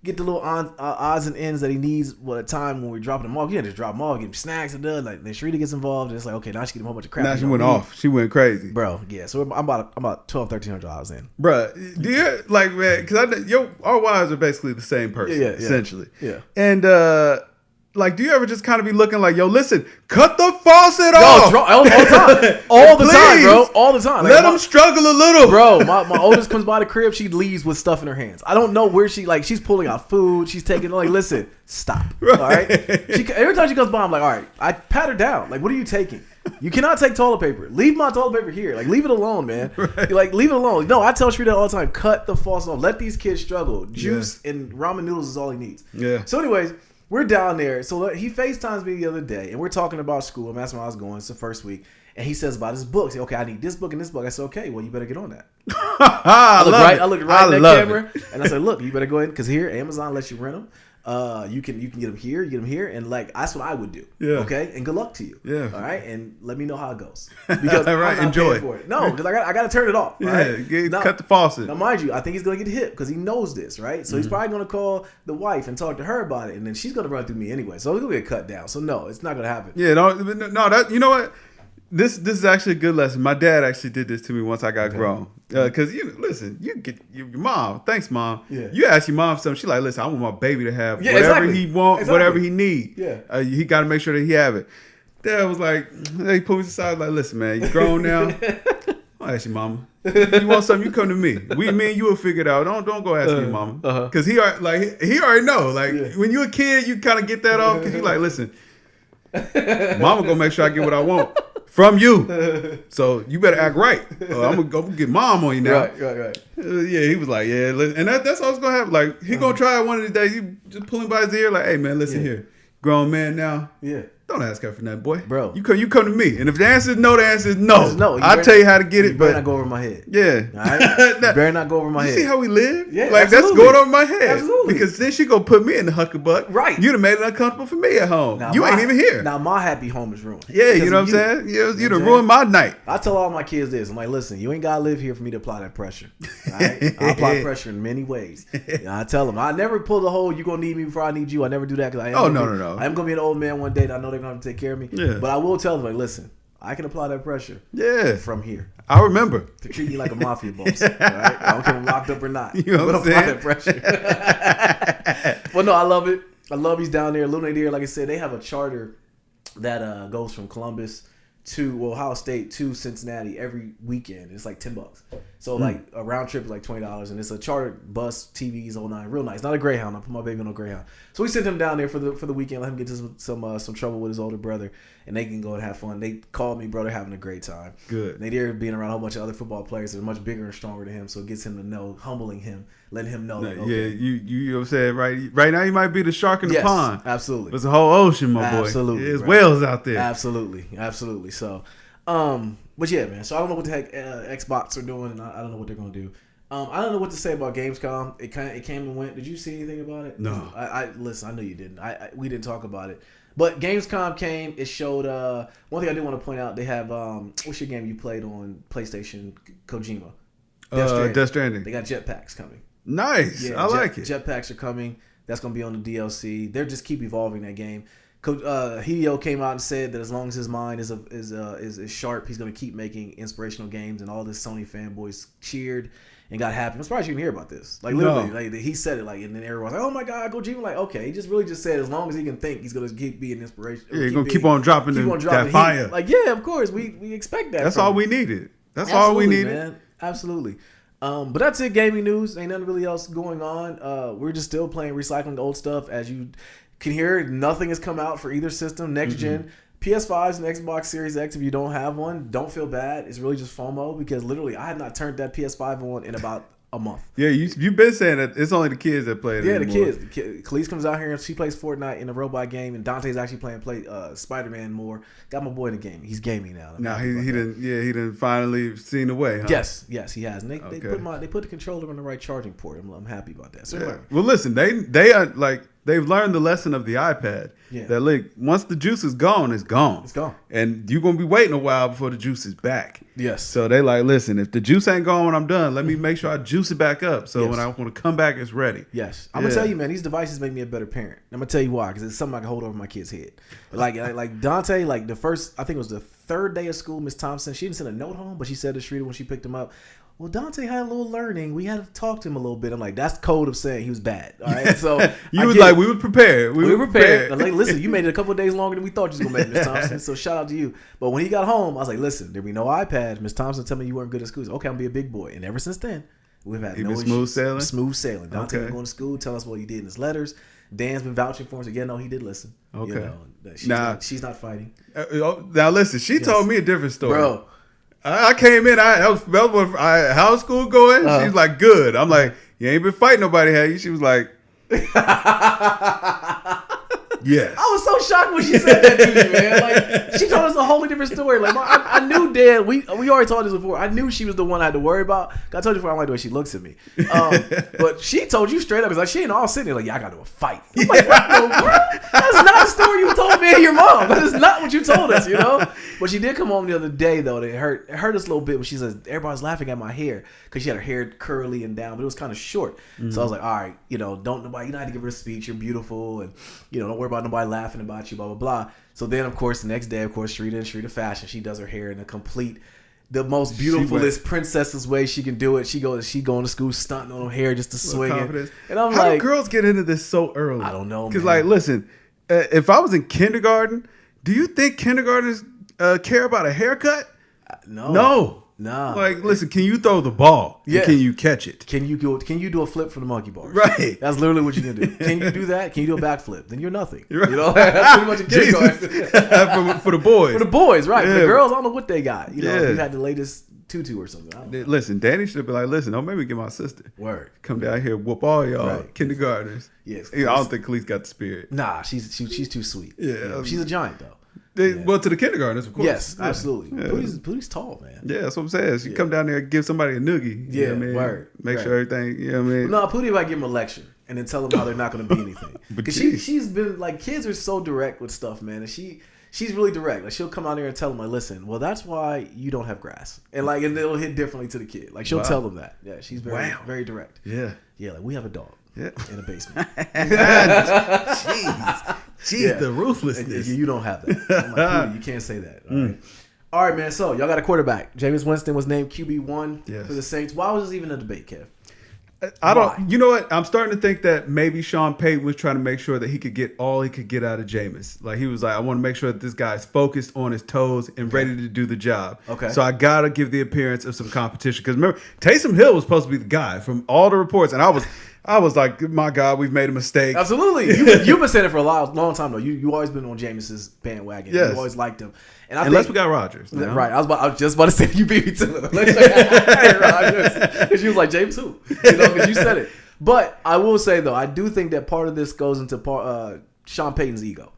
get the little odds and ends that he needs at a time when we're dropping him off. You had to drop him off, get him snacks and done. Like then Sharita gets involved, and it's like, okay, now she get him a whole bunch of crap. Now she went off. She went crazy, bro. Yeah, so I'm about $1,200-$1,300 in, bro. Do you like, man? Because our wives are basically the same person, essentially. Yeah, and like, do you ever just kind of be looking like, yo, listen, cut the faucet off all the time, all the time, bro, all the time. Like, let them struggle a little, bro. My oldest comes by the crib, she leaves with stuff in her hands. I don't know where she's pulling out food, she's taking like, listen, stop, right. All right. Every time she comes by, I'm like, all right, I pat her down. Like, what are you taking? You cannot take toilet paper. Leave my toilet paper here. Like, leave it alone, man. Right. Like, leave it alone. No, I tell Sharita all the time, cut the faucet off. Let these kids struggle. Juice and ramen noodles is all he needs. Yeah. So, anyways. We're down there. So he FaceTimes me the other day, and we're talking about school. I'm asking him how I was going. It's the first week. And he says about his books. Okay, I need this book and this book. I said, okay, well, you better get on that. I looked right at that camera, and I said, look, you better go ahead, because here, Amazon lets you rent them. You can get them here, and like that's what I would do. Yeah. Okay, and good luck to you. Yeah. All right, and let me know how it goes. Because right, I'm not enjoy paying for it. No, because I got to turn it off. Yeah, right? Cut the faucet. Now, mind you, I think he's gonna get hit because he knows this, right? So he's probably gonna call the wife and talk to her about it, and then she's gonna run through me anyway. So it's gonna get cut down. So no, it's not gonna happen. Yeah, no, that you know what. This is actually a good lesson. My dad actually did this to me once I got grown. Because listen, you get your mom. Thanks, mom. Yeah. You ask your mom something. She like, listen, I want my baby to have whatever he want, whatever he need. Yeah. He got to make sure that he have it. Dad was like, he put me aside like, listen, man, you grown now. I'll ask your mama. You want something? You come to me. Me and you will figure it out. Don't go ask your mama. Because he already know. Like when you're a kid, you kind of get that off because you like, listen, mama gonna make sure I get what I want. From you, so you better act right. I'm gonna go get mom on you now. Right. Yeah, he was like, yeah, and that's what's gonna happen. Like he gonna try it one of the days. You just pull him by his ear, like, hey man, listen here, grown man now. Yeah. Don't ask her for that, boy. Bro. You come to me. And if the answer is no, the answer is no. I'll tell you how to get it. You better not go over my head. Yeah. All right? You better not go over my head. You see how we live? Yeah, like, absolutely. that's going over my head. Absolutely. Because then she gonna put me in the huckabuck. Right. You'd have made it uncomfortable for me at home. Now you ain't even here. Now my happy home is ruined. Yeah, you know what I'm saying? You done ruined my night. I tell all my kids this. I'm like, listen, you ain't gotta live here for me to apply that pressure. All right? I apply pressure in many ways. I tell them, I never pull the whole, you gonna need me before I need you. I never do that because no. I am gonna be an old man one day and I know they're gonna have to take care of me. Yeah. But I will tell them, like, listen, I can apply that pressure. Yeah. From here. I remember. To treat me like a mafia boss. All right? I don't care if I'm locked up or not. You know what I'm saying? Apply that pressure. Well, no, I love it. I love he's down there. Illuminated, like I said, they have a charter that goes from Columbus to Ohio State to Cincinnati every weekend. It's like $10. So like a round trip is like $20, and it's a chartered bus, TVs, all nine, real nice. Not a Greyhound. I put my baby on a Greyhound. So we sent him down there for the weekend. Let him get to some trouble with his older brother, and they can go and have fun. They called me, bro. They're having a great time. Good. And they're being around a whole bunch of other football players that are much bigger and stronger than him. So it gets him to know, humbling him, letting him know. Like, okay. Yeah, you know what I'm saying? Right now, you might be the shark in the pond. Absolutely. There's a whole ocean, my boy. Absolutely. There's whales out there. Absolutely. So, but yeah, man. So I don't know what the heck Xbox are doing, and I don't know what they're gonna do. I don't know what to say about Gamescom. It came and went. Did you see anything about it? No. I listen. I know you didn't. We didn't talk about it. But Gamescom came. It showed. One thing I do want to point out. They have what's your game you played on PlayStation? Kojima. Death Stranding. They got jetpacks coming. Nice. Yeah, I like it. Jetpacks are coming. That's gonna be on the DLC. They're just keep evolving that game. Hideo came out and said that as long as his mind is sharp, he's going to keep making inspirational games, and all this Sony fanboys cheered and got happy. I'm surprised you didn't hear about this. Like literally, like he said it, like, and then everyone's like, "Oh my God, Kojima!" Like, okay, he just said as long as he can think, he's going to keep being inspiration. Yeah, he's going to keep on dropping that fire. Like, yeah, of course, we expect that. That's all we needed. That's all we needed, man. Absolutely. But that's it. Gaming news. Ain't nothing really else going on. We're just still playing recycling old stuff, as you can hear. Nothing has come out for either system. Next gen PS5s and Xbox Series X, if you don't have one, don't feel bad. It's really just FOMO because literally I had not turned that PS5 on in about a month. Yeah, you've been saying that it's only the kids that play it. Yeah, anymore. the kids. Khalees comes out here and she plays Fortnite in a robot game, and Dante's actually playing Spider-Man more. Got my boy in the game. He's gaming now. Now he didn't finally seen the way. Huh? Yes, he has. And they put the controller on the right charging port. I'm happy about that. So yeah. Well, listen, they are like. They've learned the lesson of the iPad. Yeah. That like once the juice is gone, it's gone. It's gone. And you're gonna be waiting a while before the juice is back. Yes. So they like, listen, if the juice ain't gone when I'm done, let me make sure I juice it back up. So when I want to come back, it's ready. Yes. I'm gonna tell you, man, these devices make me a better parent. I'm gonna tell you why, because it's something I can hold over my kid's head. Like Dante, like the first, I think it was the third day of school, Miss Thompson, she didn't send a note home, but she said to Shrita when she picked him up, well, Dante had a little learning. We had to talk to him a little bit. I'm like, that's code of saying he was bad. All right. So you was like, we were prepared. We were prepared. Like, listen, you made it a couple of days longer than we thought you was gonna make it, Miss Thompson. So shout out to you. But when he got home, I was like, listen, there'll be no iPad. Miss Thompson told me you weren't good at school. Okay, I'm gonna be a big boy. And ever since then, we've had no smooth sailing. Smooth sailing. Dante been going to school, tell us what he did in his letters. Dan's been vouching for him. So yeah, no, he did listen. Okay. You know, she's not fighting. Now listen, she told me a different story, bro. I came in. How's school going? She's like, good. I'm like, you ain't been fighting nobody, have you? She was like, yes. I was so shocked when she said that to me, man. Like, she told us a wholly different story. Like, I knew Dan. We already told this before. I knew she was the one I had to worry about. I told you before, I don't like the way she looks at me. But she told you straight up, because like she ain't all sitting there like, yeah, I got to a fight. I'm like, what? That's not the story you told me and your mom. That is not what you told us, you know. But she did come home the other day though. It hurt us a little bit when she says everybody's laughing at my hair because she had her hair curly and down, but it was kind of short. Mm-hmm. So I was like, all right, you know, don't have to give her a speech. You're beautiful, and don't worry about nobody laughing about you, blah blah blah. So then, of course, the next day, of course, Shrita Fashion, she does her hair in a complete, the most beautifulest princess's way she can do it. She going to school stunting on her hair just to swing it. And I'm how do girls get into this so early? I don't know, because like, listen, if I was in kindergarten, do you think kindergartners care about a haircut? No. Like, listen, can you throw the ball? Yeah. Can you catch it? Can you do a flip for the monkey bars? Right. That's literally what you can do. Can you do that? Can you do a backflip? Then you're nothing. Right. You know, that's pretty much a kindergarten. for the boys. For the boys, right. Yeah. For the girls, I don't know what they got. You know, if you had the latest tutu or something. Listen, Danny should be like, listen, don't make me get my sister. Word. Come down here, whoop all y'all kindergartners. Yes. I don't think Khalees got the spirit. Nah, she's too sweet. Yeah. She's a giant though. Well, to the kindergartners, of course. Yes, absolutely. Yeah. Pootie's tall, man. Yeah, that's what I'm saying. She come down there and give somebody a noogie. Yeah, you know what I mean? word. Make sure everything, you know what I mean? No, Pootie might give them a lecture and then tell them how they're not going to be anything. Because she's been, like, kids are so direct with stuff, man. And she's really direct. Like, she'll come out there and tell them, like, listen, well, that's why you don't have grass. And, like, and it'll hit differently to the kid. Like, she'll tell them that. Yeah, she's very direct. Yeah. Yeah, like, we have a dog. Yeah. In the basement. Jeez, the ruthlessness. You don't have that. I'm like, you can't say that. All right, man. So, y'all got a quarterback. Jameis Winston was named QB1 for the Saints. Why was this even a debate, Kev? You know what? I'm starting to think that maybe Sean Payton was trying to make sure that he could get all he could get out of Jameis. Like, he was like, I want to make sure that this guy's focused on his toes and ready to do the job. Okay. So I got to give the appearance of some competition. Because remember, Taysom Hill was supposed to be the guy from all the reports. And I was like, my God, we've made a mistake. Absolutely. You've been saying it for a long time, though. You always been on Jameis's bandwagon. Yes. You always liked him. And unless we got Rodgers. Right. I was just about to say you beat me to it. Rodgers. Because you was like, James who? Because you said it. But I will say, though, I do think that part of this goes into Sean Payton's ego.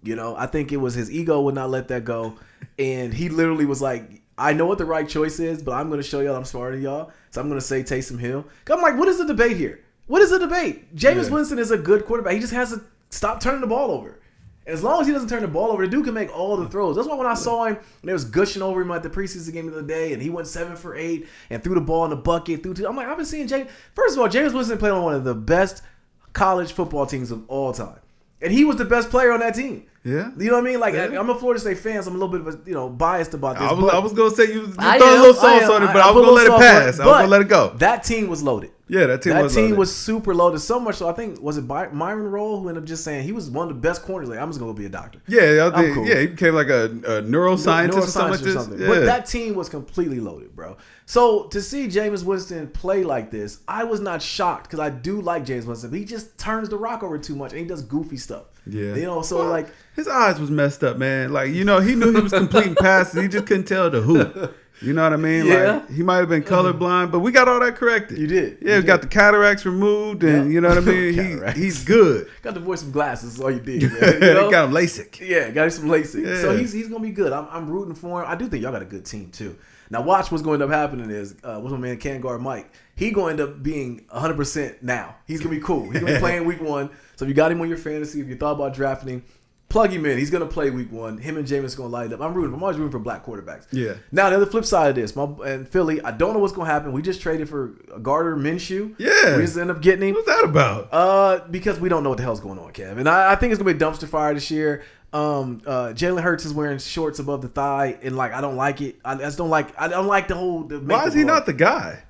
I think it was his ego would not let that go. And he literally was like, I know what the right choice is, but I'm going to show y'all I'm smarter than y'all. So I'm going to say Taysom Hill. I'm like, what is the debate here? What is the debate? Jameis Winston is a good quarterback. He just has to stop turning the ball over. As long as he doesn't turn the ball over, the dude can make all the throws. That's why when I saw him, and they was gushing over him at the preseason game the other day, and he went 7 for 8 and threw the ball in the bucket. I'm like, I've been seeing Jameis. First of all, Jameis Winston played on one of the best college football teams of all time. And he was the best player on that team. Yeah. You know what I mean? Like, I'm a Florida State fan, so I'm a little bit of biased about this. I was going to say you throw a little sauce on it, but I was going to let it pass. I was going to let it go. That team was loaded. Yeah, that team was super loaded. So much so, I think, was it Myron Rolle who ended up just saying he was one of the best corners. Like, I'm just going to be a doctor. Yeah, cool. Yeah, he became like a neuroscientist or something like this. Yeah. But that team was completely loaded, bro. So to see Jameis Winston play like this, I was not shocked because I do like Jameis Winston. But he just turns the rock over too much and he does goofy stuff. Yeah. You know, so like his eyes was messed up, man. Like, you know, he knew he was completing passes. He just couldn't tell the who. You know what I mean? Yeah. Like, he might have been colorblind, but we got all that corrected. You did. Yeah, we got the cataracts removed, and you know what I mean? He's good. Got to avoid some glasses is all you did. Man. You know? Got him LASIK. Yeah, got him some LASIK. Yeah. So he's going to be good. I'm rooting for him. I do think y'all got a good team, too. Now, watch what's going to end up happening is, what's my man, can guard Mike? He going to end up being 100% now. He's going to be cool. He's going to be playing week 1. So if you got him on your fantasy, if you thought about drafting him, plug him in. He's going to play week 1. Him and Jameis going to light up. I'm always rooting for black quarterbacks. Yeah. Now, the other flip side of this, and Philly, I don't know what's going to happen. We just traded for Gardner Minshew. Yeah. We just end up getting him. What's that about? Because we don't know what the hell's going on, Kev. And I think it's going to be a dumpster fire this year. Jalen Hurts is wearing shorts above the thigh, and like I don't like it. I don't like the whole. Why is he not the guy?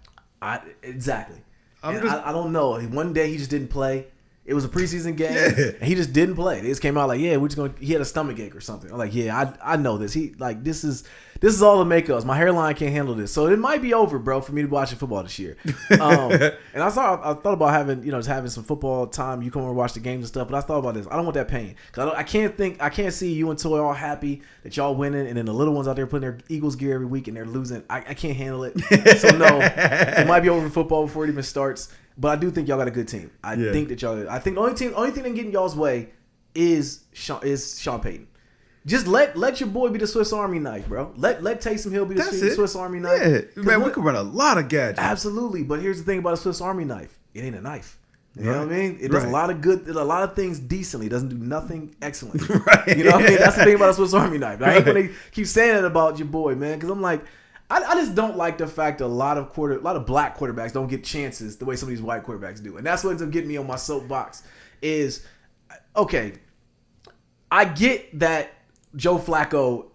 Exactly. I don't know. One day he just didn't play. It was a preseason game, and he just didn't play. They just came out like, yeah, we're just gonna. He had a stomach ache or something. I'm like, yeah, I know this. This is all the makeups. My hairline can't handle this, so it might be over, bro, for me to watch football this year. And I thought about having just having some football time. You come over and watch the games and stuff, but I thought about this. I don't want that pain because I can't see you and Toy all happy that y'all winning, and then the little ones out there putting their Eagles gear every week and they're losing. I can't handle it. So no, it might be over for football before it even starts. But I do think y'all got a good team. I think the only thing that can get in y'all's way is Sean Payton. Just let your boy be the Swiss Army knife, bro. Let Taysom Hill be the Swiss Army knife. Yeah, man, we can run a lot of gadgets. Absolutely, but here's the thing about a Swiss Army knife: it ain't a knife. You know what I mean? It does a lot of things decently. It doesn't do nothing excellently. Right. You know what I mean? That's the thing about a Swiss Army knife. I hate when they keep saying that about your boy, man, because I'm like. I just don't like the fact that a lot of black quarterbacks don't get chances the way some of these white quarterbacks do. And that's what ends up getting me on my soapbox is, okay, I get that Joe Flacco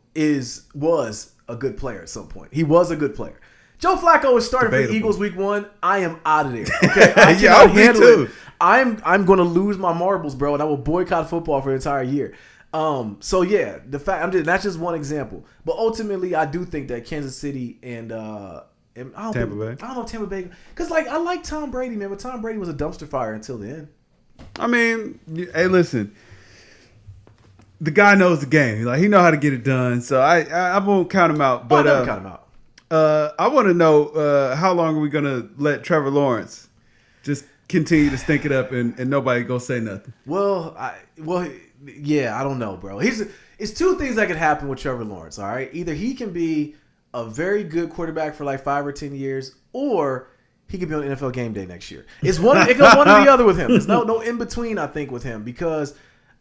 was a good player at some point. He was a good player. Joe Flacco is starting for the Eagles week 1. I am out of there. Okay, I cannot handle it. I'm going to lose my marbles, bro, and I will boycott football for the entire year. So yeah, that's just one example. But ultimately, I do think that Kansas City and Tampa Bay, because like I like Tom Brady, man, but Tom Brady was a dumpster fire until the end. I mean, hey, listen, the guy knows the game. Like he know how to get it done. So I won't count him out. But I never count him out. I want to know how long are we gonna let Trevor Lawrence just continue to stink it up and nobody go say nothing? Yeah, I don't know, bro. It's two things that could happen with Trevor Lawrence, all right? Either he can be a very good quarterback for like 5 or 10 years, or he could be on NFL game day next year. It goes one or the other with him. There's no in between, I think, with him because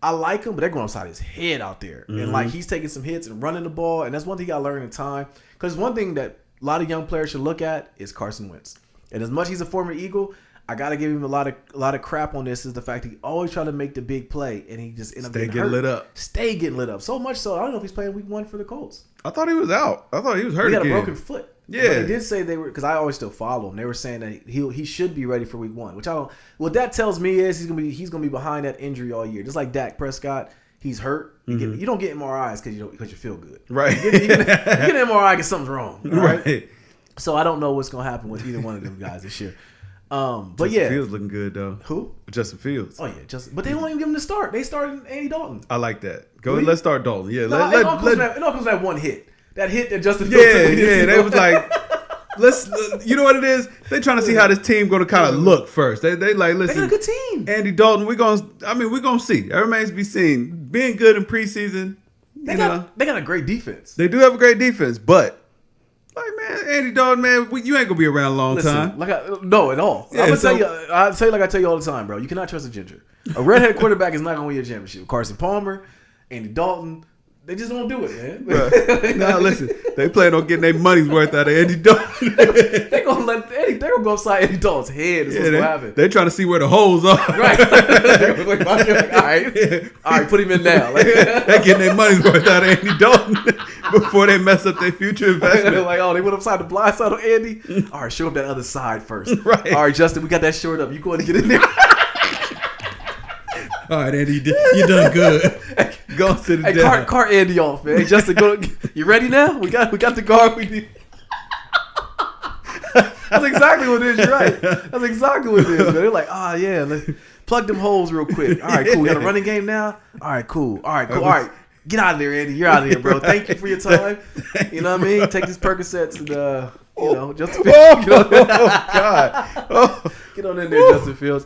I like him, but they're going upside his head out there. Mm-hmm. And like he's taking some hits and running the ball, and that's one thing I learned in time. Because one thing that a lot of young players should look at is Carson Wentz. And as much as he's a former Eagle, I gotta give him a lot of crap on this. Is the fact he always try to make the big play and he just end up getting lit up. Stay getting lit up so much so I don't know if he's playing week 1 for the Colts. I thought he was out. I thought he was hurt. He got again. a broken foot. Yeah, but they did say they were because I always still follow him. They were saying that he should be ready for week 1, which I don't. What that tells me is he's gonna be behind that injury all year, just like Dak Prescott. He's hurt. You don't get MRIs because you feel good. Right. You get an MRI because something's wrong. Right. So I don't know what's gonna happen with either one of them guys this year. But Justin Fields looking good though. Who? Justin Fields. Oh yeah, but they won't even give him the start. They started Andy Dalton. I like that. Go ahead, let's start Dalton. Yeah, it all comes to that one hit. That hit that Justin Fields. Yeah. They was like, you know what it is? They trying to see how this team going to kind of look first. They like, listen, they got a good team. Andy Dalton, we're gonna see. That remains to be seen. Being good in preseason, they got a great defense. They do have a great defense, but. Like, man, Andy Dalton, man, you ain't gonna be around a long time. No, at all. Yeah, I'll tell you like I tell you all the time, bro. You cannot trust a ginger. A redhead quarterback is not gonna win you a championship. Carson Palmer, Andy Dalton, they just won't do it, man. Nah, listen, they plan on getting their money's worth out of Andy Dalton. They're gonna go upside Andy Dalton's head. Is what's gonna happen. They're trying to see where the holes are. Right. All right, put him in now. They're getting their money's worth out of Andy Dalton. before they mess up their future investment. Like, oh, they went upside the blind side on Andy. All right, show up that other side first. Right. All right, Justin, we got that short up. You go ahead and get in there. All right, Andy, you done good. Go sit Hey, down. cart Andy off, man. Hey, Justin, you ready now? We got the guard we need. That's exactly what it is. You're right. That's exactly what it is, man. They're like, oh, yeah, let's plug them holes real quick. All right, cool. We got a running game now? All right, cool. All right. Get out of there, Andy. You're out of here, bro. Thank you for your time. You know what I mean? Take these Percocets and, Justin Fields. Get on in there, Justin Fields.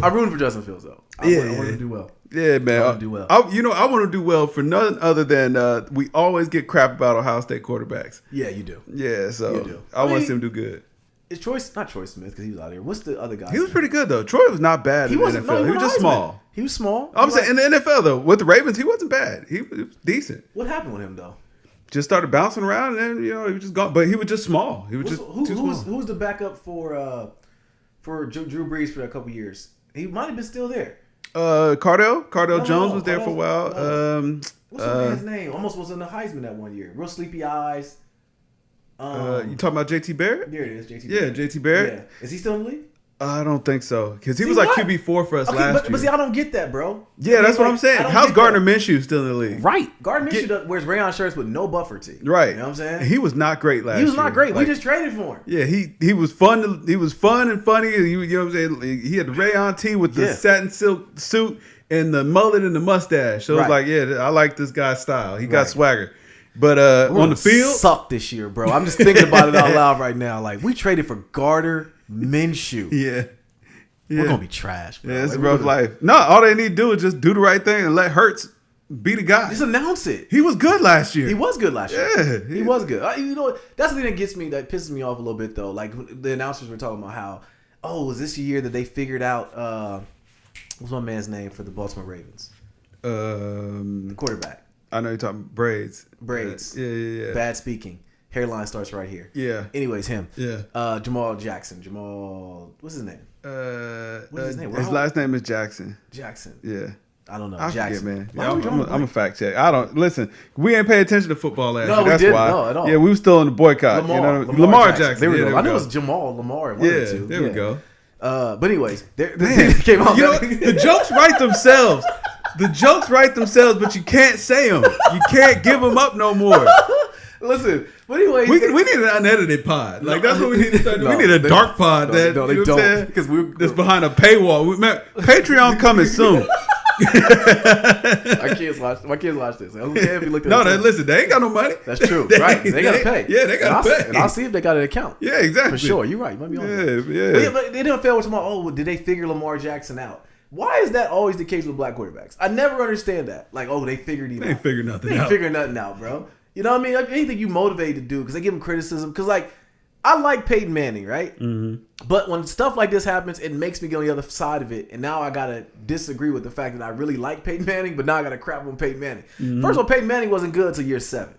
I'm rooting for Justin Fields, though. I want him to do well. Yeah, man. I want him to do well. I want to do well for none other than we always get crap about Ohio State quarterbacks. Yeah, you do. Yeah, so You do. I want to see him do good. It's not Troy Smith because he was out here. What's the other guy? He was pretty good though. Troy was not bad in the NFL. He was just small. He was small. I'm saying in the NFL though, with the Ravens, he wasn't bad. He was decent. What happened with him though? Just started bouncing around, and then he was just gone. But he was just small. He was too small. Who was the backup for Drew Brees for a couple years? He might have been still there. Cardell Jones was there for a while. What's the man's name? Almost was in the Heisman that one year. Real sleepy eyes. You talking about JT Barrett? There it is, JT. Yeah, JT Barrett. Yeah. Is he still in the league? I don't think so because he was like QB4 for us last year. But see, I don't get that, bro. Yeah, that's what I'm saying. How's Gardner Minshew still in the league? Right, Gardner Minshew wears rayon shirts with no buffer tee. Right, you know what I'm saying? He was not great last year. He was not great. We just traded for him. Yeah, he was fun. He was fun and funny. You know what I'm saying? He had the rayon tee with the satin silk suit and the mullet and the mustache. So it was like, yeah, I like this guy's style. He got swagger. But on the field, suck this year, bro. I'm just thinking about it out loud right now. Like we traded for Gardner Minshew. Yeah. We're gonna be trash, bro. Yeah, it's a rough life. No, all they need to do is just do the right thing and let Hurts be the guy. Just announce it. He was good last year. He was good last year. Yeah, he was good. You know, that's the thing that gets me, that pisses me off a little bit though. Like the announcers were talking about how, was this the year that they figured out what's my man's name for the Baltimore Ravens? The quarterback. I know you're talking Braids. Yeah. Bad speaking. Hairline starts right here. Yeah. Anyways, him. Yeah. Jamal Jackson. What's his name? What's his name? His last name is Jackson. Yeah. I don't know. I Jackson. forget, man. Yeah, I'm a fact check. I don't listen. We ain't pay attention to football last year. That's didn't, why. no, at all. Yeah, we were still in the boycott. Lamar Jackson. There we go. Yeah, I knew it was Jamal Lamar. Yeah, there we go. But anyways, they came out. The jokes write themselves. The jokes write themselves, but you can't say them. You can't give them up no more. Listen, but anyway, we need an unedited pod. Like that's what we need to start doing. We need a dark pod that you know what I'm saying? Because that's behind a paywall. Patreon coming soon. My kids watch this. Okay, if you look at listen, they ain't got no money. That's true, right? They gotta pay. Yeah, they gotta pay. And I'll see if they got an account. Yeah, exactly. For sure, you're right. You might be on that. Yeah. But they didn't fail with tomorrow. Did they figure Lamar Jackson out? Why is that always the case with black quarterbacks? I never understand that. Like, they figured him out. They ain't figured nothing out. They ain't figured nothing out, bro. You know what I mean? Like, anything you motivated to do, because they give him criticism. Because, like, I like Peyton Manning, right? Mm-hmm. But when stuff like this happens, it makes me get on the other side of it. And now I got to disagree with the fact that I really like Peyton Manning, but now I got to crap on Peyton Manning. Mm-hmm. First of all, Peyton Manning wasn't good until year 7.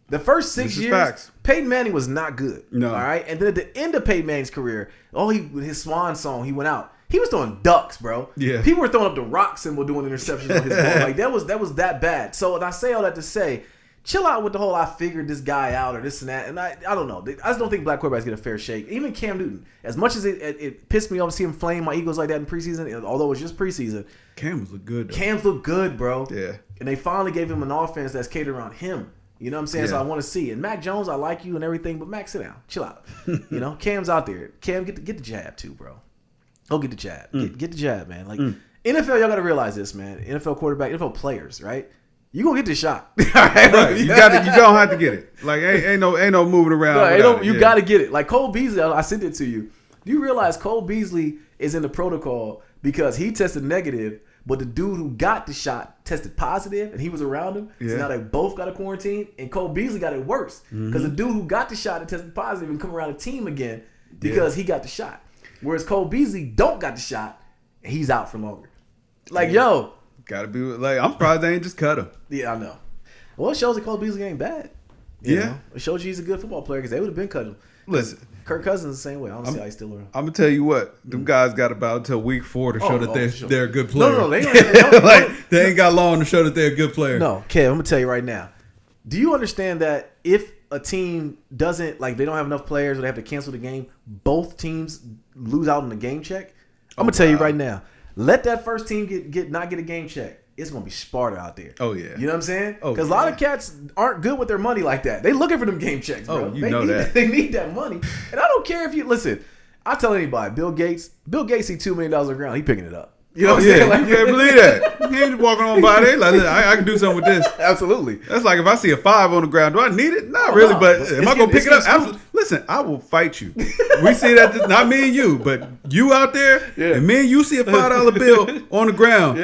The first 6 years, Peyton Manning was not good. No. All right? And then at the end of Peyton Manning's career, his swan song, he went out. He was throwing ducks, bro. Yeah. People were throwing up the rock symbol doing interceptions on his ball. Like, that was that bad. So, and I say all that to say, chill out with the whole I figured this guy out or this and that. And I don't know. I just don't think black quarterbacks get a fair shake. Even Cam Newton, as much as it pissed me off to see him flame my Eagles like that in preseason, although it was just preseason. Cam's look good, though. Cam's look good, bro. Yeah. And they finally gave him an offense that's catered around him. You know what I'm saying? Yeah. So I want to see. And Mac Jones, I like you and everything, but Mac, sit down. Chill out. You know, Cam's out there. Cam, get the jab too, bro. Go get the jab. Get the jab, man. Like NFL, y'all got to realize this, man. NFL quarterback, NFL players, right? You gonna get the shot. Right. You don't have to get it. Like ain't no moving around. No, you got to get it. Like Cole Beasley, I sent it to you. Do you realize Cole Beasley is in the protocol because he tested negative, but the dude who got the shot tested positive, and he was around him. Yeah. So now they both got a quarantine, and Cole Beasley got it worse because the dude who got the shot and tested positive and come around the team again because he got the shot. Whereas Cole Beasley don't got the shot, and he's out for longer. Like, yo. Gotta be like, I'm surprised they ain't just cut him. Yeah, I know. Well, it shows that Cole Beasley ain't bad. You know? It shows you he's a good football player because they would have been cut him. Listen. Kirk Cousins the same way. I don't see how he's still around. I'm going to tell you what. Them guys got about until week 4 to show that they're a good player. No, they ain't got long to show that they're a good player. No, Kev, I'm going to tell you right now. Do you understand that if a team doesn't, like, they don't have enough players or they have to cancel the game, both teams lose out on the game check? I'm going to tell you right now. Let that first team not get a game check. It's going to be Sparta out there. Oh, yeah. You know what I'm saying? Oh, because a lot of cats aren't good with their money like that. They looking for them game checks, bro. Oh, you know that. They need that money. And I don't care if you, listen, I tell anybody, Bill Gates see $2 million on the ground. He picking it up. You know what I'm saying? Like, you can't believe that. He ain't walking on by there. Like, I can do something with this. Absolutely. That's like if I see a 5 on the ground, do I need it? Not really, but am I going to pick it up? Absolutely. Listen, I will fight you. We see that, not me and you, but you out there, and me and you see a $5 bill on the ground.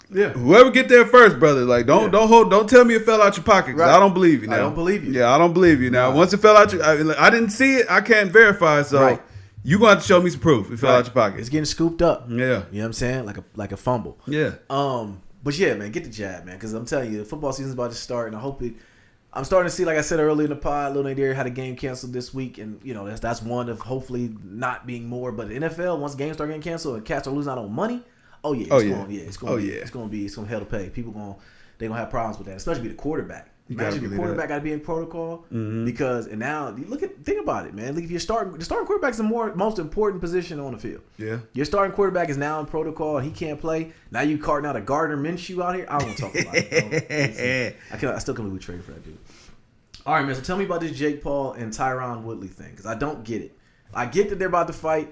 Yeah. Whoever get there first, brother. Like, don't tell me it fell out your pocket. Right. I don't believe you now. I don't believe you. Yeah, I don't believe you now. Once it fell out I didn't see it. I can't verify. So you gonna have to show me some proof. It fell out your pocket. It's getting scooped up. Yeah. You know what I'm saying? Like a fumble. Yeah. But yeah, man, get the jab, man, because I'm telling you, the football season's about to start, and I hope it. I'm starting to see, like I said earlier in the pod, Lil Nadir had a game canceled this week, and you know that's one of hopefully not being more. But the NFL, once games start getting canceled and cats are losing out on money, it's going to hell to pay. They're gonna have problems with that, especially the quarterback. Imagine your quarterback got to be in protocol because now think about it, man. Look, if the starting quarterback is the most important position on the field. Yeah, your starting quarterback is now in protocol and he can't play. Now you carting out a Gardner Minshew out here. I don't want to talk about it. I still can't believe we traded for that dude. All right, man. So tell me about this Jake Paul and Tyron Woodley thing because I don't get it. I get that they're about to fight.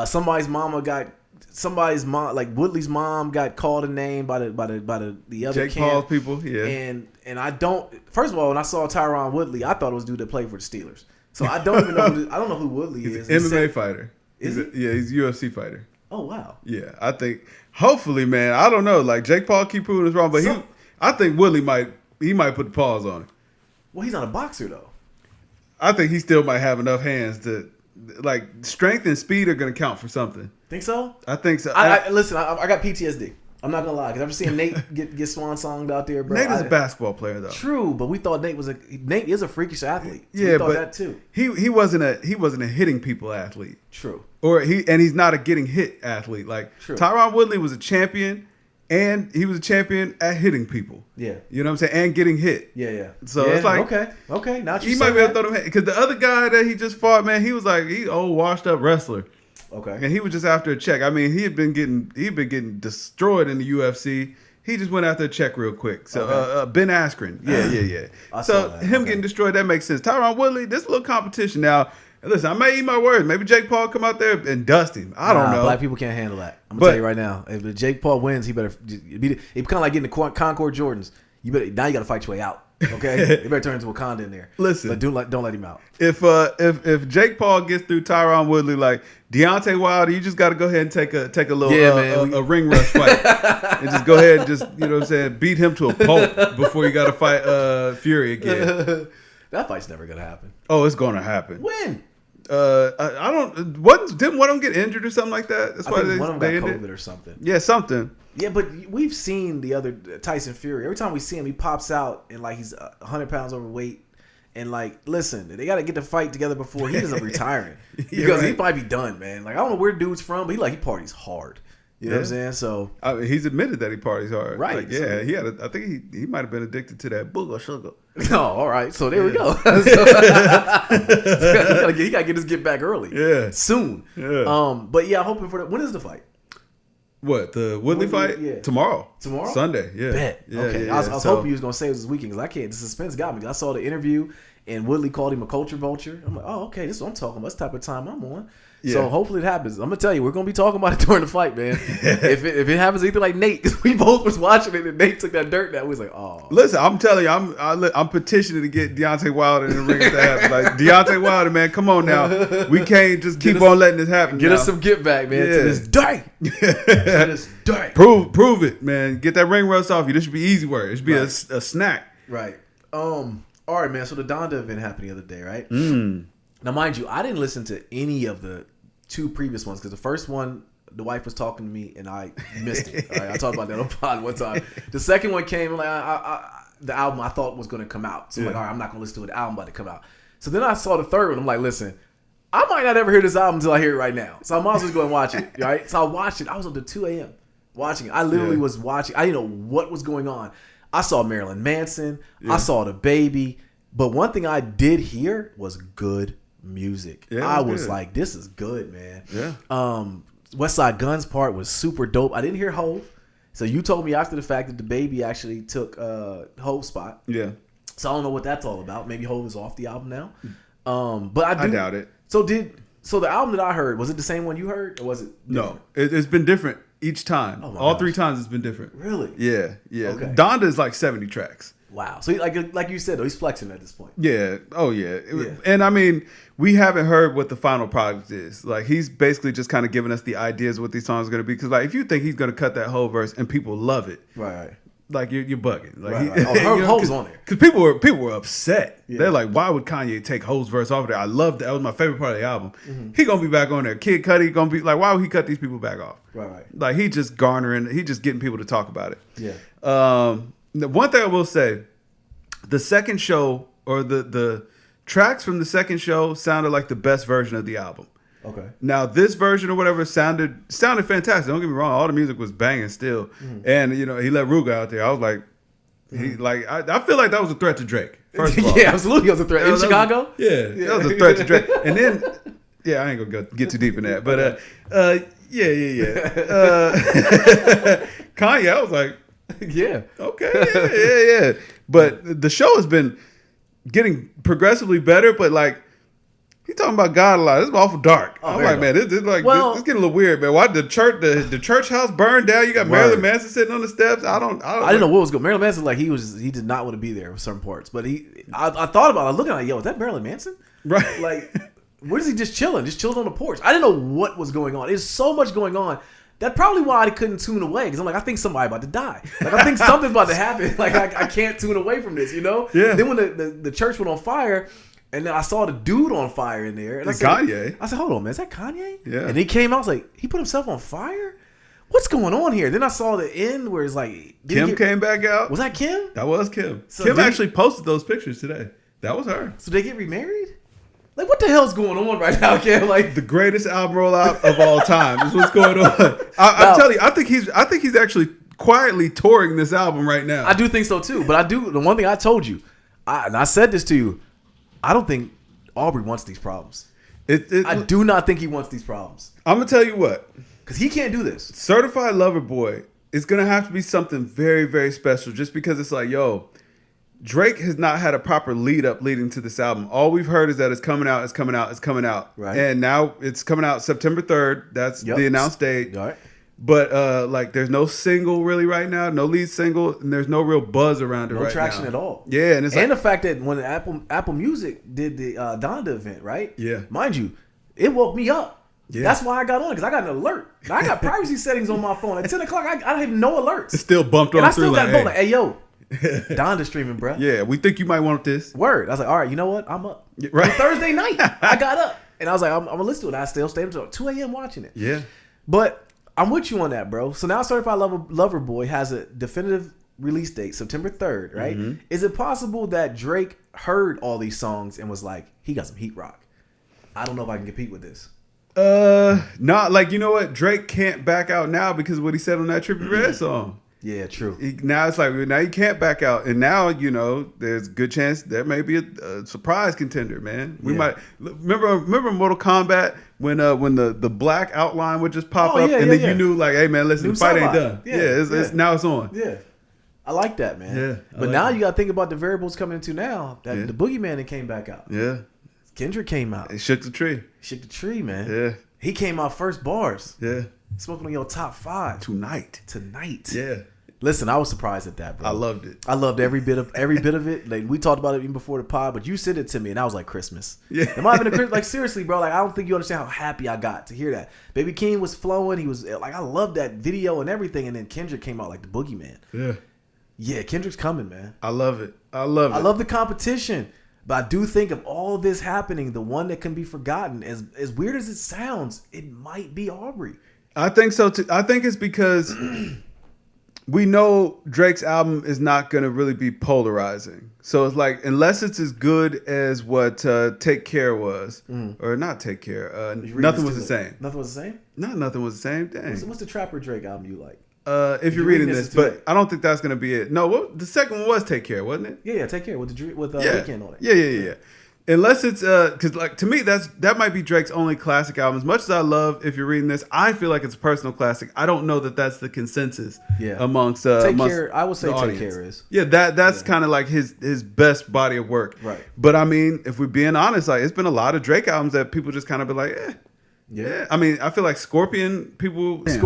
Somebody's mom, like Woodley's mom, got called a name by the other Jake Paul's people. Yeah, and I don't. First of all, when I saw Tyron Woodley, I thought it was a dude that played for the Steelers. So I don't even know. I don't know who Woodley is. He's an MMA fighter. Is he? He's a UFC fighter. Oh wow. Yeah, I think hopefully, man. I don't know. Like Jake Paul keep proving us wrong, but I think Woodley might put the pause on it. Well, he's not a boxer though. I think he still might have enough hands to. Like strength and speed are going to count for something. Think so? I think so. Listen, I got PTSD. I'm not gonna lie because I've seen Nate get swan songed out there, bro. Nate is a basketball player though. True, but we thought Nate is a freakish athlete. So yeah, we thought but that too. He wasn't a hitting people athlete. True. He's not a getting hit athlete. Like True. Tyron Woodley was a champion. And he was a champion at hitting people. Yeah. You know what I'm saying? And getting hit. Yeah. So it's like okay. Now he might be able to throw them because the other guy that he just fought, man, he was like old washed up wrestler. Okay. And he was just after a check. I mean, he'd been getting destroyed in the UFC. He just went after a check real quick. So Ben Askren. Yeah. So him getting destroyed, that makes sense. Tyron Woodley, this is a little competition now. Listen, I may eat my words. Maybe Jake Paul come out there and dust him. I don't know. Black people can't handle that. I'm gonna tell you right now. If Jake Paul wins, he better. It's kind of like getting the Concord Jordans. You got to fight your way out. Okay, you better turn into Wakanda in there. Listen, but don't let him out. If Jake Paul gets through Tyron Woodley, like Deontay Wilder, you just got to go ahead and take a little a ring rush fight and just go ahead and just you know what I'm saying beat him to a pulp before you got to fight Fury again. That fight's never gonna happen. Oh, it's gonna happen. When? I don't. Didn't one of them get injured or something like that? That's why one of them got COVID or something. Yeah, something. Yeah, but we've seen the other Tyson Fury. Every time we see him, he pops out and like he's 100 pounds overweight. And like, listen, they got to get the fight together before he ends up retiring because he might be done, man. Like I don't know where dude's from, but he parties hard. You know what I'm saying? So he's admitted that he parties hard. Right. Like, yeah, he had. I think he might have been addicted to that booger sugar. Oh, all right. So there we go. He got to get his get back early. Yeah. Soon. Yeah. But yeah, hoping for that. When is the fight? What, the Woodley fight? Yeah. Tomorrow. Tomorrow? Sunday. Yeah. Bet. Yeah, okay. Yeah, I was hoping you was gonna say it was this weekend because I can't. The suspense got me. I saw the interview and Woodley called him a culture vulture. I'm like, oh, okay, this is what I'm talking about. This type of time I'm on. Yeah. So hopefully it happens. I'm gonna tell you, we're gonna be talking about it during the fight, man. if it happens either like Nate, because we both was watching it and Nate took that dirt. That was like, oh. Listen, I'm telling you, I'm petitioning to get Deontay Wilder in the ring to happen. Like Deontay Wilder, man, come on now. We can't just keep on letting this happen. Get us some get back, man. To this day. To this day. Prove it, man. Get that ring rust off you. This should be easy work. It should be a snack. Right. All right, man. So the Donda event happened the other day, right? Mm. Now, mind you, I didn't listen to any of the 2 previous ones because the first one, the wife was talking to me and I missed it. Right? I talked about that on pod one time. The second one came, like the album I thought was going to come out. So I'm like, all right, I'm not going to listen to it. The album about to come out. So then I saw the third one. I'm like, listen, I might not ever hear this album until I hear it right now. So I might as well go and watch it, right? So I watched it. I was up to 2 a.m. watching it. I literally was watching. I didn't know what was going on. I saw Marilyn Manson. I saw the Baby. But one thing I did hear was good music. Yeah, I was like, this is good, man. Yeah. West Side Gun's part was super dope. I didn't hear Hove. So you told me after the fact that the Baby actually took Hove's spot. Yeah. So I don't know what that's all about. Maybe Hove is off the album now. But I doubt it. So the album that I heard, was it the same one you heard, or was it different? No, it's been different each time. All 3 times it's been different. Really? Yeah. Okay. Donda is like 70 tracks. Wow. So like you said, though, he's flexing at this point. Yeah. Oh yeah. And I mean, we haven't heard what the final product is. Like, he's basically just kind of giving us the ideas of what these songs are going to be. Because like, if you think he's going to cut that whole verse and people love it, right. Like, you're bugging. Like, right. Hove's on there. Because people were upset. Yeah. They're like, why would Kanye take Hove's verse off of there? I loved that. That was my favorite part of the album. Mm-hmm. He gonna be back on there. Kid Cudi gonna be like, why would he cut these people back off? Right. Like, he just getting people to talk about it. Yeah. The one thing I will say, the second show, or the tracks from the second show, sounded like the best version of the album. Okay. Now, this version or whatever sounded fantastic. Don't get me wrong, all the music was banging still. Mm-hmm. And he let Ruga out there. I was like, I feel like that was a threat to Drake. First of all, yeah, absolutely, it was a threat in Chicago. That was a threat to Drake. And then, I ain't gonna get too deep in that, but Kanye, I was like, yeah, okay, yeah. But the show has been getting progressively better, but like, he talking about God a lot. This is awful dark. I'm like, man, this getting a little weird, man. Why the church house burned down? You got Marilyn Manson sitting on the steps. I didn't know what was going. Marilyn Manson, like, he did not want to be there with certain parts, but I thought about it. I was looking at it, yo, is that Marilyn Manson? Right. Like, where is he just chilling on the porch? I didn't know what was going on. There's so much going on. That's probably why I couldn't tune away, because I'm like, I think somebody's about to die. Like, I think something's about to happen. Like, I can't tune away from this, you know? Yeah. Then when the church went on fire, and then I saw the dude on fire in there. And I said, Kanye. I said, hold on, man, is that Kanye? Yeah. And he came out, I was like, he put himself on fire? What's going on here? Then I saw the end where it's like... Kim came back out. Was that Kim? That was Kim. So Kim actually posted those pictures today. That was her. So they get remarried? Like, what the hell's going on right now, Kim? Like, the greatest album rollout of all time is what's going on. I'm telling you, I think he's actually quietly touring this album right now. I do think so too. But the one thing I told you, and I said this to you, I don't think Aubrey wants these problems. I do not think he wants these problems. I'm going to tell you what. Because he can't do this. Certified Lover Boy is going to have to be something very, very special, just because it's like, yo, Drake has not had a proper leading to this album. All we've heard is that it's coming out. Right. And now it's coming out September 3rd. That's the announced date. All right. But like, there's no single really right now, no lead single, and there's no real buzz around it right now. No traction at all. Yeah, and the fact that when Apple Music did the Donda event, right? Yeah. Mind you, it woke me up. Yeah. That's why I got on, because I got an alert. I got privacy settings on my phone. At 10 o'clock, I have no alerts. It still bumped on through. And I still got both. Like, hey, yo, Donda streaming, bro. Yeah, we think you might want this. Word. I was like, all right, you know what? I'm up. Right. On Thursday night, I got up. And I was like, I'm going to listen to it. I still stayed until 2 a.m. watching it. Yeah. But I'm with you on that, bro. So now Certified Lover Boy has a definitive release date, September 3rd, right? Mm-hmm. Is it possible that Drake heard all these songs and was like, he got some heat rock? I don't know if I can compete with this. Not like, you know what? Drake can't back out now because of what he said on that Trippie Redd song. Yeah, true. Now it's like, now you can't back out. And now, you know, there's a good chance there may be a surprise contender, man. We might remember Mortal Kombat when the black outline would just pop up and then you knew, like, hey man, listen, the fight ain't done. It's now it's on. Yeah. I like that, man. Yeah. But now you gotta think about the variables coming into now. That the Boogeyman that came back out. Yeah. Kendrick came out. He shook the tree. Shook the tree, man. Yeah. He came out first bars. Yeah. Smoking on your top 5. Tonight. Yeah. Listen, I was surprised at that, bro. I loved it. I loved every bit of it. Like, we talked about it even before the pod, but you sent it to me, and I was like, Christmas. Yeah. It might have been a Christmas. Like, seriously, bro. Like, I don't think you understand how happy I got to hear that. Baby King was flowing. He was like, I loved that video and everything. And then Kendrick came out like the Boogeyman. Yeah. Yeah, Kendrick's coming, man. I love it. I love the competition. But I do think of all this happening, the one that can be forgotten, as weird as it sounds, it might be Aubrey. I think so too. I think it's because we know Drake's album is not going to really be polarizing. So it's like, unless it's as good as what Take Care was, or not Take Care, Nothing Was the Same. Nothing Was the Same? Nothing Was the Same. Dang. What's the Trapper Drake album you like? If you're reading this, but I don't think that's gonna be it. No, the second one was Take Care, wasn't it? Yeah, Take Care with Weeknd on it. Yeah. Unless it's because like to me that might be Drake's only classic album. As much as I love If You're Reading This, I feel like it's a personal classic. I don't know that that's the consensus. Amongst Take Care, I would say Take Care is. Yeah, that's kind of like his best body of work. Right. But I mean, if we're being honest, like it's been a lot of Drake albums that people just kind of be like, Yeah, I mean, I feel like Scorpion was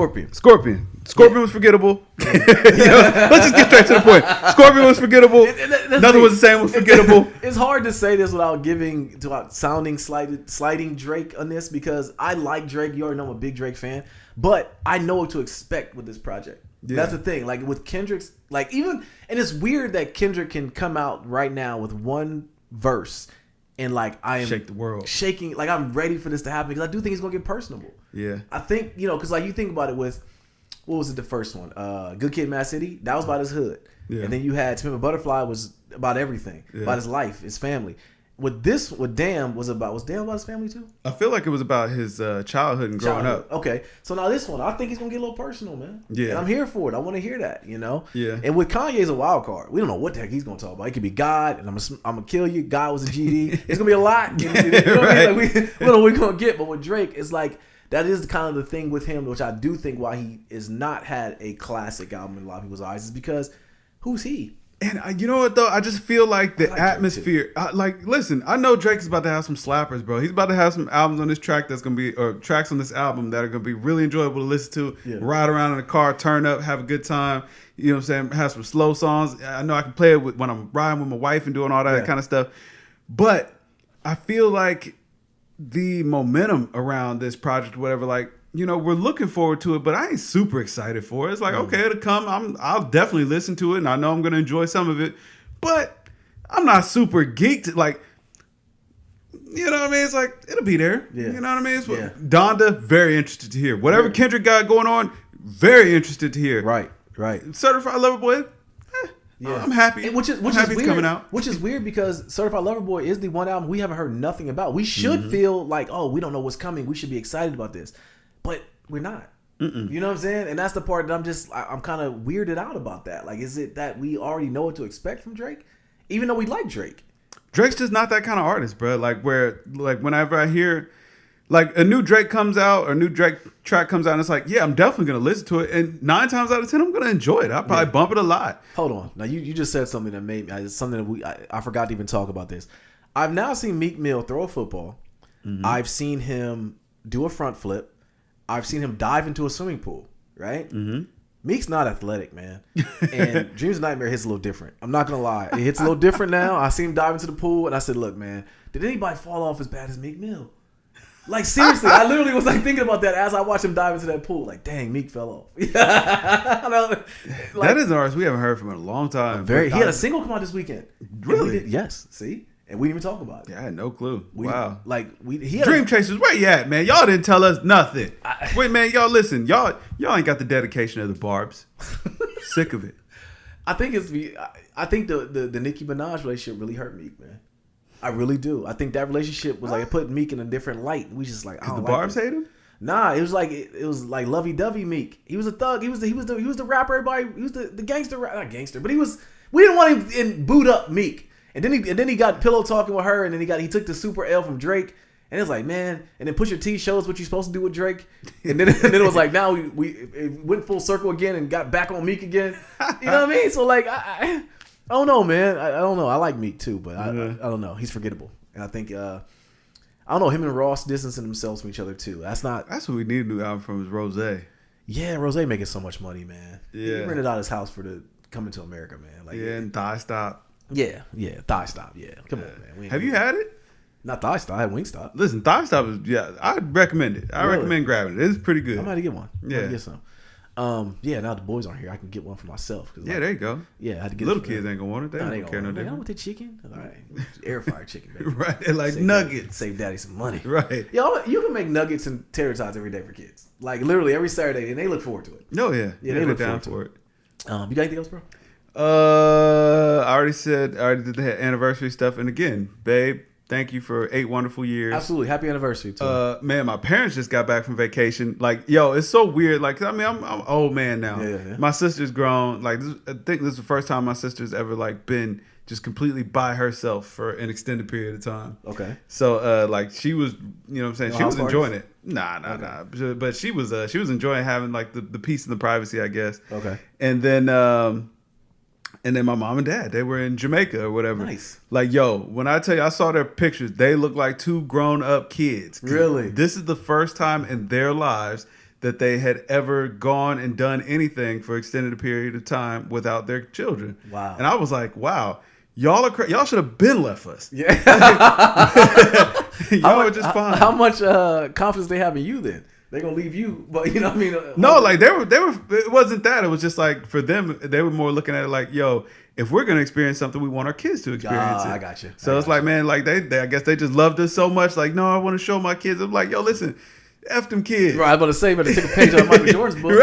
forgettable. Let's just get straight to the point. Scorpion was forgettable. Nothing was the same was forgettable. It's hard to say this without sounding slighting Drake on this because I like Drake. You already know I'm a big Drake fan, but I know what to expect with this project. Yeah. That's the thing. Like with Kendrick's, and it's weird that Kendrick can come out right now with one verse. And like I am shake the world, shaking. Like I'm ready for this to happen because I do think it's gonna get personable. Yeah, I think because like you think about it with what was it the first one? Good Kid, Mad City. That was about his hood, and then you had Tim and Butterfly was about everything, about his life, his family. With Damn was Damn about his family too? I feel like it was about his childhood and growing up. Okay, so now this one, I think he's gonna get a little personal, man. Yeah, and I'm here for it. I want to hear that, Yeah. And with Kanye's a wild card. We don't know what the heck he's gonna talk about. It could be God, and I'm gonna kill you. God was a GD. It's gonna be a lot. You know what I mean? Like we don't know what we're gonna get. But with Drake, it's like that is kind of the thing with him, which I do think why he is not had a classic album in a lot of people's eyes is because who's he? And you know what though? I just feel like the atmosphere. Listen, I know Drake is about to have some slappers, bro. He's about to have some albums on this track that's gonna be, or tracks on this album that are gonna be really enjoyable to listen to. Ride around in the car, turn up, have a good time. You know what I'm saying? Have some slow songs. I know I can play it when I'm riding with my wife and doing all that kind of stuff. But I feel like the momentum around this project, whatever, we're looking forward to it, but I ain't super excited for it. It's like, okay, it'll come. I'll definitely listen to it, and I know I'm going to enjoy some of it, but I'm not super geeked. Like, you know what I mean? It's like, it'll be there. Yeah. You know what I mean? Donda, very interested to hear. Whatever Kendrick got going on, very interested to hear. Right. Certified Lover Boy, I'm happy. Which is weird. Coming out. Which is weird because Certified Lover Boy is the one album we haven't heard nothing about. We should feel like, we don't know what's coming. We should be excited about this. But we're not. You know what I'm saying? And that's the part that I'm kind of weirded out about that. Like, is it that we already know what to expect from Drake? Even though we like Drake. Drake's just not that kind of artist, bro. Whenever I hear, a new Drake comes out or a new Drake track comes out, and it's like, yeah, I'm definitely going to listen to it. And 9 times out of 10, I'm going to enjoy it. I'll probably bump it a lot. Hold on. Now, you just said something that made me, something that I forgot to even talk about this. I've now seen Meek Mill throw a football. I've seen him do a front flip. I've seen him dive into a swimming pool, right? Meek's not athletic, man. And Dreams of Nightmare hits a little different. I'm not going to lie. It hits a little different now. I seen him dive into the pool, and I said, look, man, did anybody fall off as bad as Meek Mill? Like, seriously, I literally was thinking about that as I watched him dive into that pool. Like, dang, Meek fell off. That is an artist we haven't heard from in a long time. He had a single come out this weekend. Really? Yes. See? And we didn't even talk about it. Yeah, I had no clue. Wow. Dream Chasers, where you at, man? Y'all didn't tell us nothing. Wait, man, y'all listen. Y'all ain't got the dedication of the Barbs. Sick of it. I think the Nicki Minaj relationship really hurt Meek, man. I really do. I think that relationship was it put Meek in a different light. We just like, I don't the Barbs hate him? Nah, it was like lovey dovey Meek. He was a thug. He was the rapper. Everybody. He was the gangster. Not gangster, but we didn't want him in boot up Meek. And then he got pillow talking with her, and then he took the super L from Drake, and it's like, man. And then Pusha T shows what you're supposed to do with Drake, and then it was like now we went full circle again and got back on Meek again. You know what I mean? So I don't know, man. I don't know. I like Meek too, but I don't know. He's forgettable, and I think I don't know. Him and Ross distancing themselves from each other too. That's what we need a new album from is Rosé. Yeah, Rosé making so much money, man. Yeah, he rented out his house for the Coming to America, man. And Thigh Stop. Yeah, Thigh Stop. Yeah, come on, man. Have you had it? Not Thigh Stop. I had Wingstop. Listen, Thigh Stop is I'd recommend it. I recommend grabbing it. It's pretty good. I'm about to get one. Yeah, get some. Now the boys aren't here. I can get one for myself. There you go. Yeah, I had to get little kids ain't gonna want it. They don't care no different. I want the chicken. All right, air fryer chicken, baby. Right, they're like nuggets. Save daddy some money. Right. Yo, you can make nuggets and tater tots every day for kids. Like literally every Saturday, and they look forward to it. Oh yeah, they look down for it. You got anything else, bro? I already did the anniversary stuff, and again, babe, Thank you for 8 wonderful years. Absolutely. Happy anniversary too. Man, my parents just got back from vacation. Like, yo, it's so weird. Like, I mean, I'm an old man now. Yeah. My sister's grown. Like, I think this is the first time my sister's ever like been just completely by herself for an extended period of time. Okay. So, like, she was, you know what I'm saying? No she was house enjoying parties? it. Nah. But she was enjoying having like the peace and the privacy, I guess. Okay. And then my mom and dad, they were in Jamaica or whatever. Nice. Like, yo, when I tell you, I saw their pictures, they look like 2 grown-up kids. Really? This is the first time in their lives that they had ever gone and done anything for extended period of time without their children. Wow. And I was like, wow, y'all should have been left us. Yeah. Y'all were just fine. How much confidence they have in you then? They're gonna leave you, but you know what I mean? No, like they were. It wasn't that. It was just like for them, they were more looking at it like, yo, if we're gonna experience something, we want our kids to experience it. I got you. So it's like, man, like they I guess they just loved us so much. Like, no, I want to show my kids. I'm like, yo, listen, F them kids. Right, I was about to say, but take a page out of Michael Jordan's book.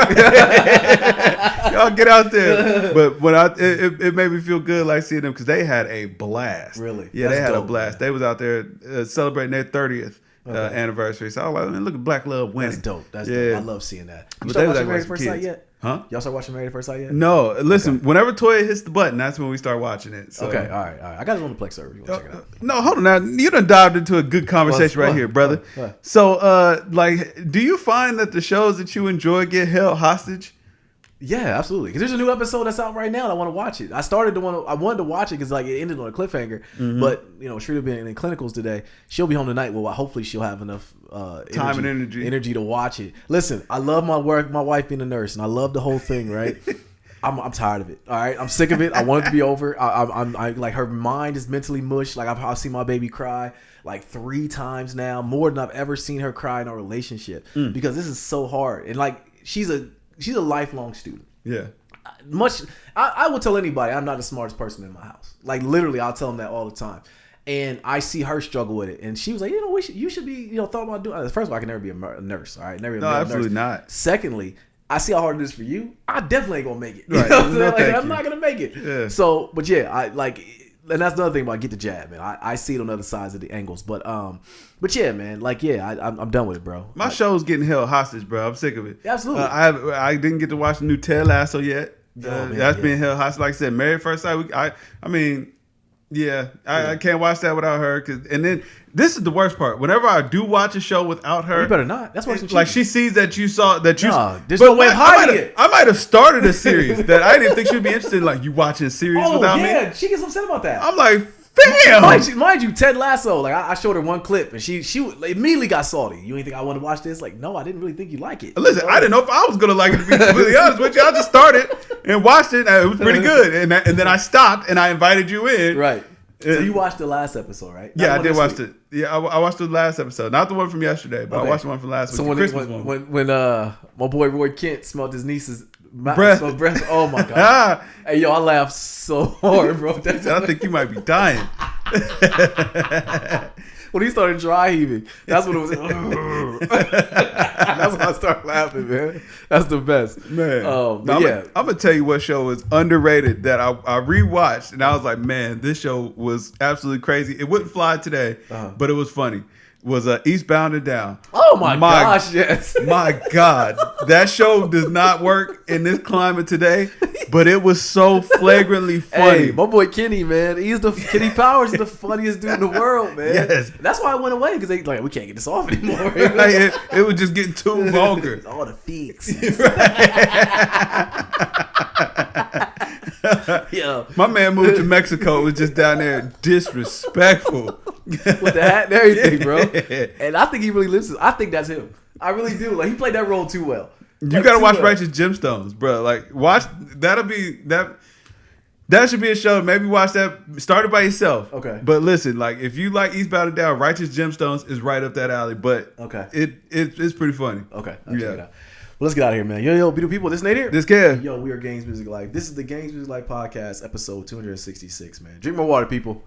Y'all get out there. But when it made me feel good, like seeing them because they had a blast. Really? Yeah, That's they had dope, a blast. man. They was out there celebrating their 30th. Anniversary. So I was like, man, look at Black Love winning. That's dope. That's dope. I love seeing that. You But start they was watching like Married at some First Sight kids. yet? Huh? Y'all start watching Married at First Sight yet? No, listen. Whenever Toya hits the button, that's when we start watching it. So. Okay, all right. I got it on the Plex server. You want to check it out? No, hold on. Now you done dived into a good conversation right here, brother. What? So, like, do you find that the shows that you enjoy get held hostage? Yeah, absolutely. Because there's a new episode that's out right now. And I want to watch it. I wanted to watch it because like it ended on a cliffhanger. Mm-hmm. But you know, Shrita being in clinicals today, she'll be home tonight. Well, hopefully she'll have enough Time and energy to watch it. Listen, I love my work, my wife being a nurse, and I love the whole thing. Right. I'm tired of it. All right, I'm sick of it. I want it to be over. I like her mind is mentally mush. Like I've seen my baby cry like 3 times now, more than I've ever seen her cry in a relationship because this is so hard. And like she's a lifelong student. Yeah. I will tell anybody I'm not the smartest person in my house. Like literally, I'll tell them that all the time. And I see her struggle with it. And she was like, you know, you should be, you know, thought about doing. First of all, I can never be a nurse. All right, never be a No, absolutely nurse. not. Secondly, I see how hard it is for you. I definitely ain't gonna make it. Right. You know what I'm No, saying? Like, thank I'm you. not gonna make it. Yeah. So, but yeah, I like, and that's another thing about get the jab, man. I see it on the other sides of the angles, but yeah, man, like yeah, I'm done with it, bro. My show's getting held hostage, bro. I'm sick of it. Absolutely. I didn't get to watch the new Ted Lasso yet. Man, That's yeah. being held hostage. Like I said, Married at First Sight. I mean, I can't watch that without her. And then this is the worst part. Whenever I do watch a show without her, You better not. That's why it's like she sees that you saw that you. Nah, there's no way of hiding it. I might have started a series that I didn't think she'd be interested in. Like you watching a series without me. She gets upset about that. I'm like, fam. Mind you, Ted Lasso. Like I showed her one clip, and she immediately got salty. You ain't think I want to watch this? Like, no, I didn't really think you like it. Listen, I didn't know if I was gonna like it. To be completely honest with you, I just started and watched it. And it was pretty good, and then I stopped and I invited you in. Right. So you watched the last episode, right? Yeah, I did watch it. Yeah, I watched the last episode, not the one from yesterday, but I watched the one from last week. So The Christmas one. when my boy Roy Kent smelled his niece's Breath. breath, oh my god! Hey yo, I laughed so hard, bro. I think you might be dying. When he started dry heaving, that's when it was. That's when I started laughing, man. That's the best, Man. But yeah, I'm gonna tell you what show is underrated that I rewatched and I was like, man, this show was absolutely crazy. It wouldn't fly today, but it was funny. Was Eastbound and Down. Oh my gosh, yes. My God, that show does not work in this climate today, but it was so flagrantly funny. Hey, my boy Kenny, man, Kenny Powers is the funniest dude in the world, man. Yes. That's why I went away because they like we can't get this off anymore. Like, it was just getting too vulgar. All the feeks. Yeah. My man moved to Mexico, was just down there disrespectful. With the hat and everything, bro. And I think he really listens. I think that's him. I really do. Like he played that role too well. You gotta watch Righteous Gemstones, bro. Like watch that'll be that. That should be a show. Maybe watch that. Start it by yourself. Okay. But listen, like if you like Eastbound and Down, Righteous Gemstones is right up that alley. But okay, it's pretty funny. Okay. I'll check it out. Well, let's get out of here, man. Yo, beautiful people. This Nate here. This Kev. Yo, we are Games Music Life. This is the Games Music Life podcast, episode 266, man. Drink more water, people.